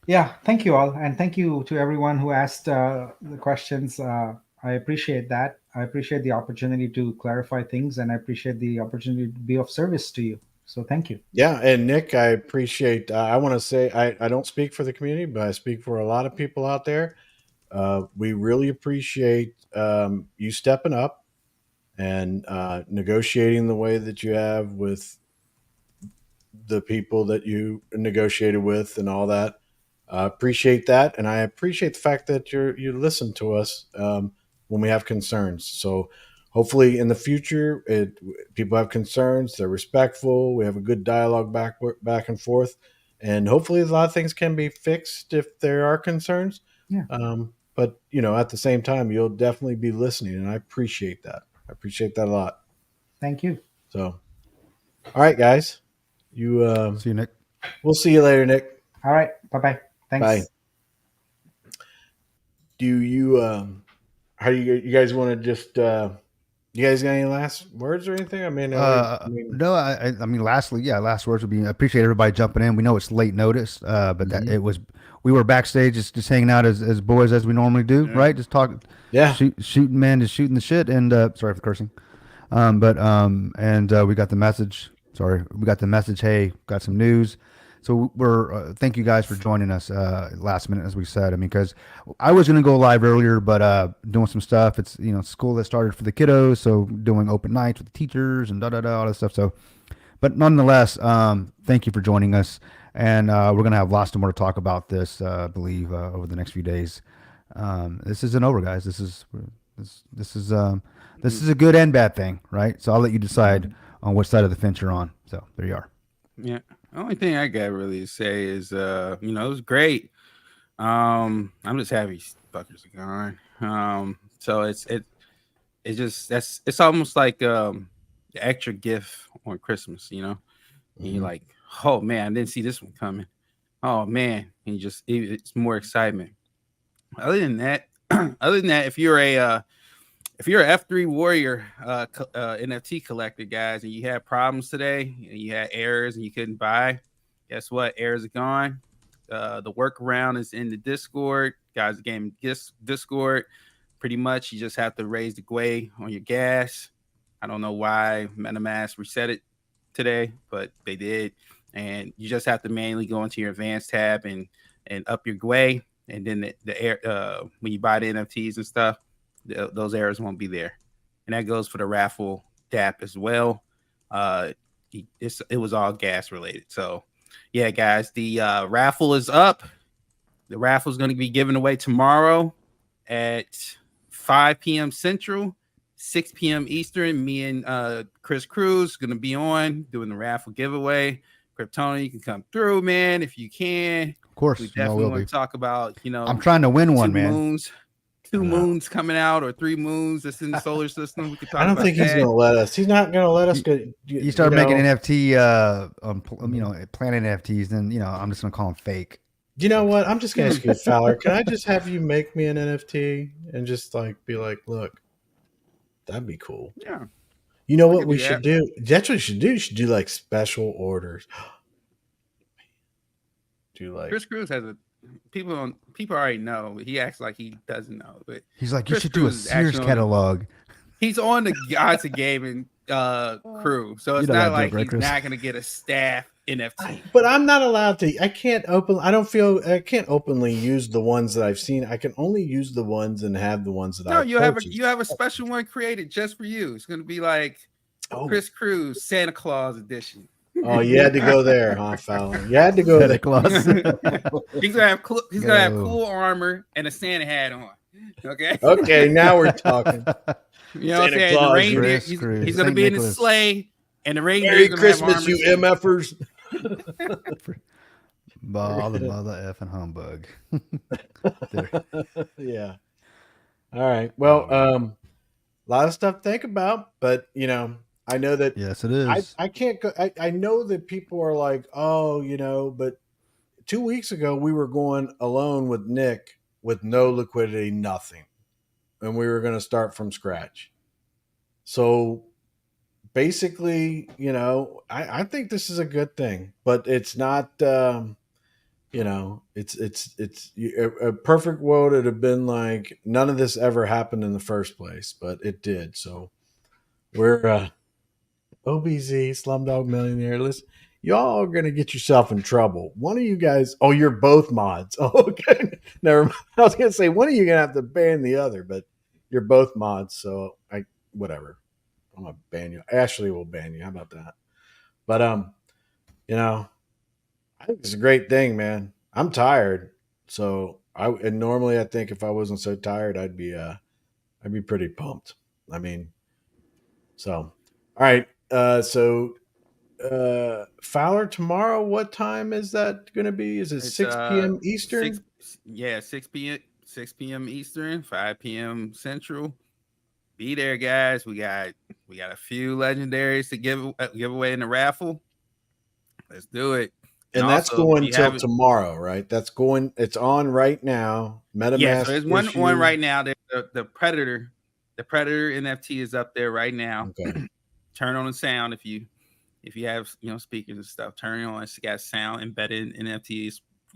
Yeah, thank you all, and thank you to everyone who asked the questions. I appreciate that. I appreciate the opportunity to clarify things, and I appreciate the opportunity to be of service to you. So, thank you. Yeah, and Nick, I appreciate. I want to say I don't speak for the community, but I speak for a lot of people out there. We really appreciate you stepping up and negotiating the way that you have with the people that you negotiated with and all that. I appreciate that, and I appreciate the fact that you listen to us when we have concerns. So hopefully in the future, people have concerns. They're respectful. We have a good dialogue back and forth, and hopefully a lot of things can be fixed if there are concerns. Yeah, But at the same time, you'll definitely be listening, and I appreciate that. I appreciate that a lot. thank you. So, all right, guys, you. See you, Nick. We'll see you later, Nick. All right, bye bye. Bye. Thanks. Do you how do you guys want to just you guys got any last words or anything? I mean, No, I mean, lastly, yeah, last words would be I appreciate everybody jumping in. We know it's late notice, but that Mhm. we were backstage just hanging out as boys as we normally do, Yeah. right? Just talking, yeah, shooting, man, just shooting the shit. And sorry for cursing, and we got the message. Sorry, we got the message. Hey, got some news. So we're thank you guys for joining us last minute, as we said. I mean, because I was going to go live earlier, but doing some stuff. It's school that started for the kiddos, so doing open nights with the teachers and all that stuff. So, but nonetheless, thank you for joining us, and we're going to have lots more to talk about this. I believe over the next few days. This isn't over, guys. This is a good and bad thing, right? So I'll let you decide on which side of the fence you're on. So there you are. Yeah. The only thing I got really to say is, it was great I'm just happy fuckers are gone. So it's just it's almost like the extra gift on Christmas, you know. And you're Mhm. like, oh man, I didn't see this one coming. Oh man, and it's more excitement. Other than that, other than that, if you're an F3 Warrior NFT collector, guys, and you had problems today, and you had errors and you couldn't buy, guess what? Errors are gone. The workaround is in the Discord, guys. The game Discord. Pretty much, you just have to raise the GUI on your gas. I don't know why MetaMask reset it today, but they did, and you just have to manually go into your advanced tab and up your GUI, and then the air when you buy the NFTs and stuff, those errors won't be there, and that goes for the raffle DApp as well. Uh, it was all gas related, so yeah, guys, the raffle is up. The raffle is going to be given away tomorrow at 5 p.m. Central, 6 p.m. Eastern. Me and Chris Cruz going to be on doing the raffle giveaway. Kryptona, you can come through, man, if you can. Of course, We you all definitely will want be. to talk about, I'm trying to win one, two man. moons, two moons coming out, or 3 moons that's in the solar system. We could I talk don't about think he's that. going to let us. He's not going to let us You, get. you start making NFT, Mhm. planet NFTs, then I'm just gonna call them fake. You know what? I'm just going to ask you, Hmm. Fowler. Can I just have you make me an NFT and just like be like, look, that'd be cool. Yeah, You know I what could we do should that. do? That's what you should do. You should do like special orders. Do like Chris Cruz has a people already know. He acts like he doesn't know, but He's like, you Chris should do a Cruz is Sears actually on the catalog. he's on the Gods of Gaming crew, so You it's know not that like joke, right, he's Chris? not gonna get a staff NFT. But I'm not allowed to. I can't open. I don't feel. I can't openly use the ones that I've seen. I can only use the ones and have the ones that No, I've you purchased. have a special one created just for you. It's gonna be like Oh, Chris Cruz Santa Claus edition. oh, you had to go there, huh, Fowler? You had to go Santa there. Claus. He's gonna have Yo. cool armor and a Santa hat on. Okay, Okay, now we're talking. you know what I'm Santa saying. The Claus, you're reindeer Chris he's Cruz, gonna Saint be in his Nicholas. sleigh, and the reindeer is Merry gonna have Christmas, armor you too. MFers. Ball the mother effing humbug. There. Yeah. All right. Oh Well, man. a lot of stuff to think about, but I know that Yes, it is. I can't go. I know that people are like, oh, but 2 weeks ago we were going alone with Nick with no liquidity, nothing, and we were going to start from scratch. So basically, I think this is a good thing, but it's not. It's a perfect world. It'd have been like none of this ever happened in the first place, but it did. So we're OBZ, Slumdog Millionaire. Listen, y'all are gonna get yourself in trouble. One of you guys, oh, you're both mods. Oh, okay, never mind. I was gonna say one of you gonna have to ban the other, but you're both mods, so whatever. I'm gonna ban you. Ashley will ban you. How about that? But you know, I think it's a great thing, man. I'm tired, so and normally I think if I wasn't so tired, I'd be pretty pumped. I mean, so all right. Fowler tomorrow. What time is that going to be? Is it It's 6 p.m. six Eastern? yeah 6 p.m. Eastern, 5 p.m. Central. Be there, guys. We got a few legendaries to give away in the raffle. Let's do it. And And that's also, if going you till haven't, tomorrow, right? That's going. It's on right now. yeah. So MetaMask there's one on issue. right now. The Predator, the Predator NFT is up there right now. Okay. Turn on the sound if you have speakers and stuff. Turn it on. It's got sound embedded in NFT.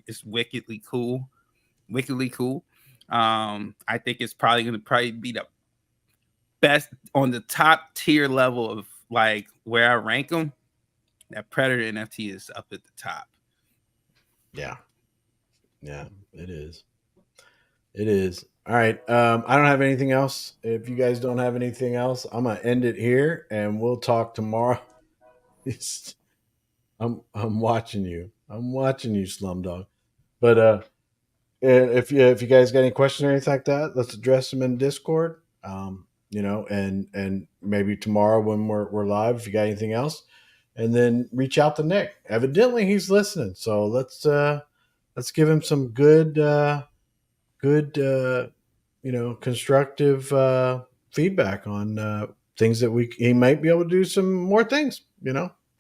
It's wickedly cool, wickedly cool. I think it's probably be the best on the top tier level of like where I rank them. That Predator NFT is up at the top. Yeah. Yeah. It is. It is. All right. I don't have anything else. If you guys don't have anything else, I'm gonna end it here, and we'll talk tomorrow. I'm watching you. I'm watching you, Slumdog. But if you guys got any questions or anything like that, let's address them in Discord. And maybe tomorrow when we're live, if you got anything else, and then reach out to Nick. Evidently, he's listening. So let's let's give him some good constructive feedback on things that he might be able to do some more things.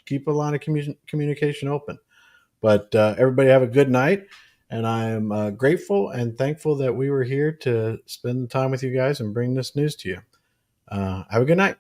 Keep a line of communication open. But everybody have a good night. And I'm grateful and thankful that we were here to spend the time with you guys and bring this news to you. Have a good night.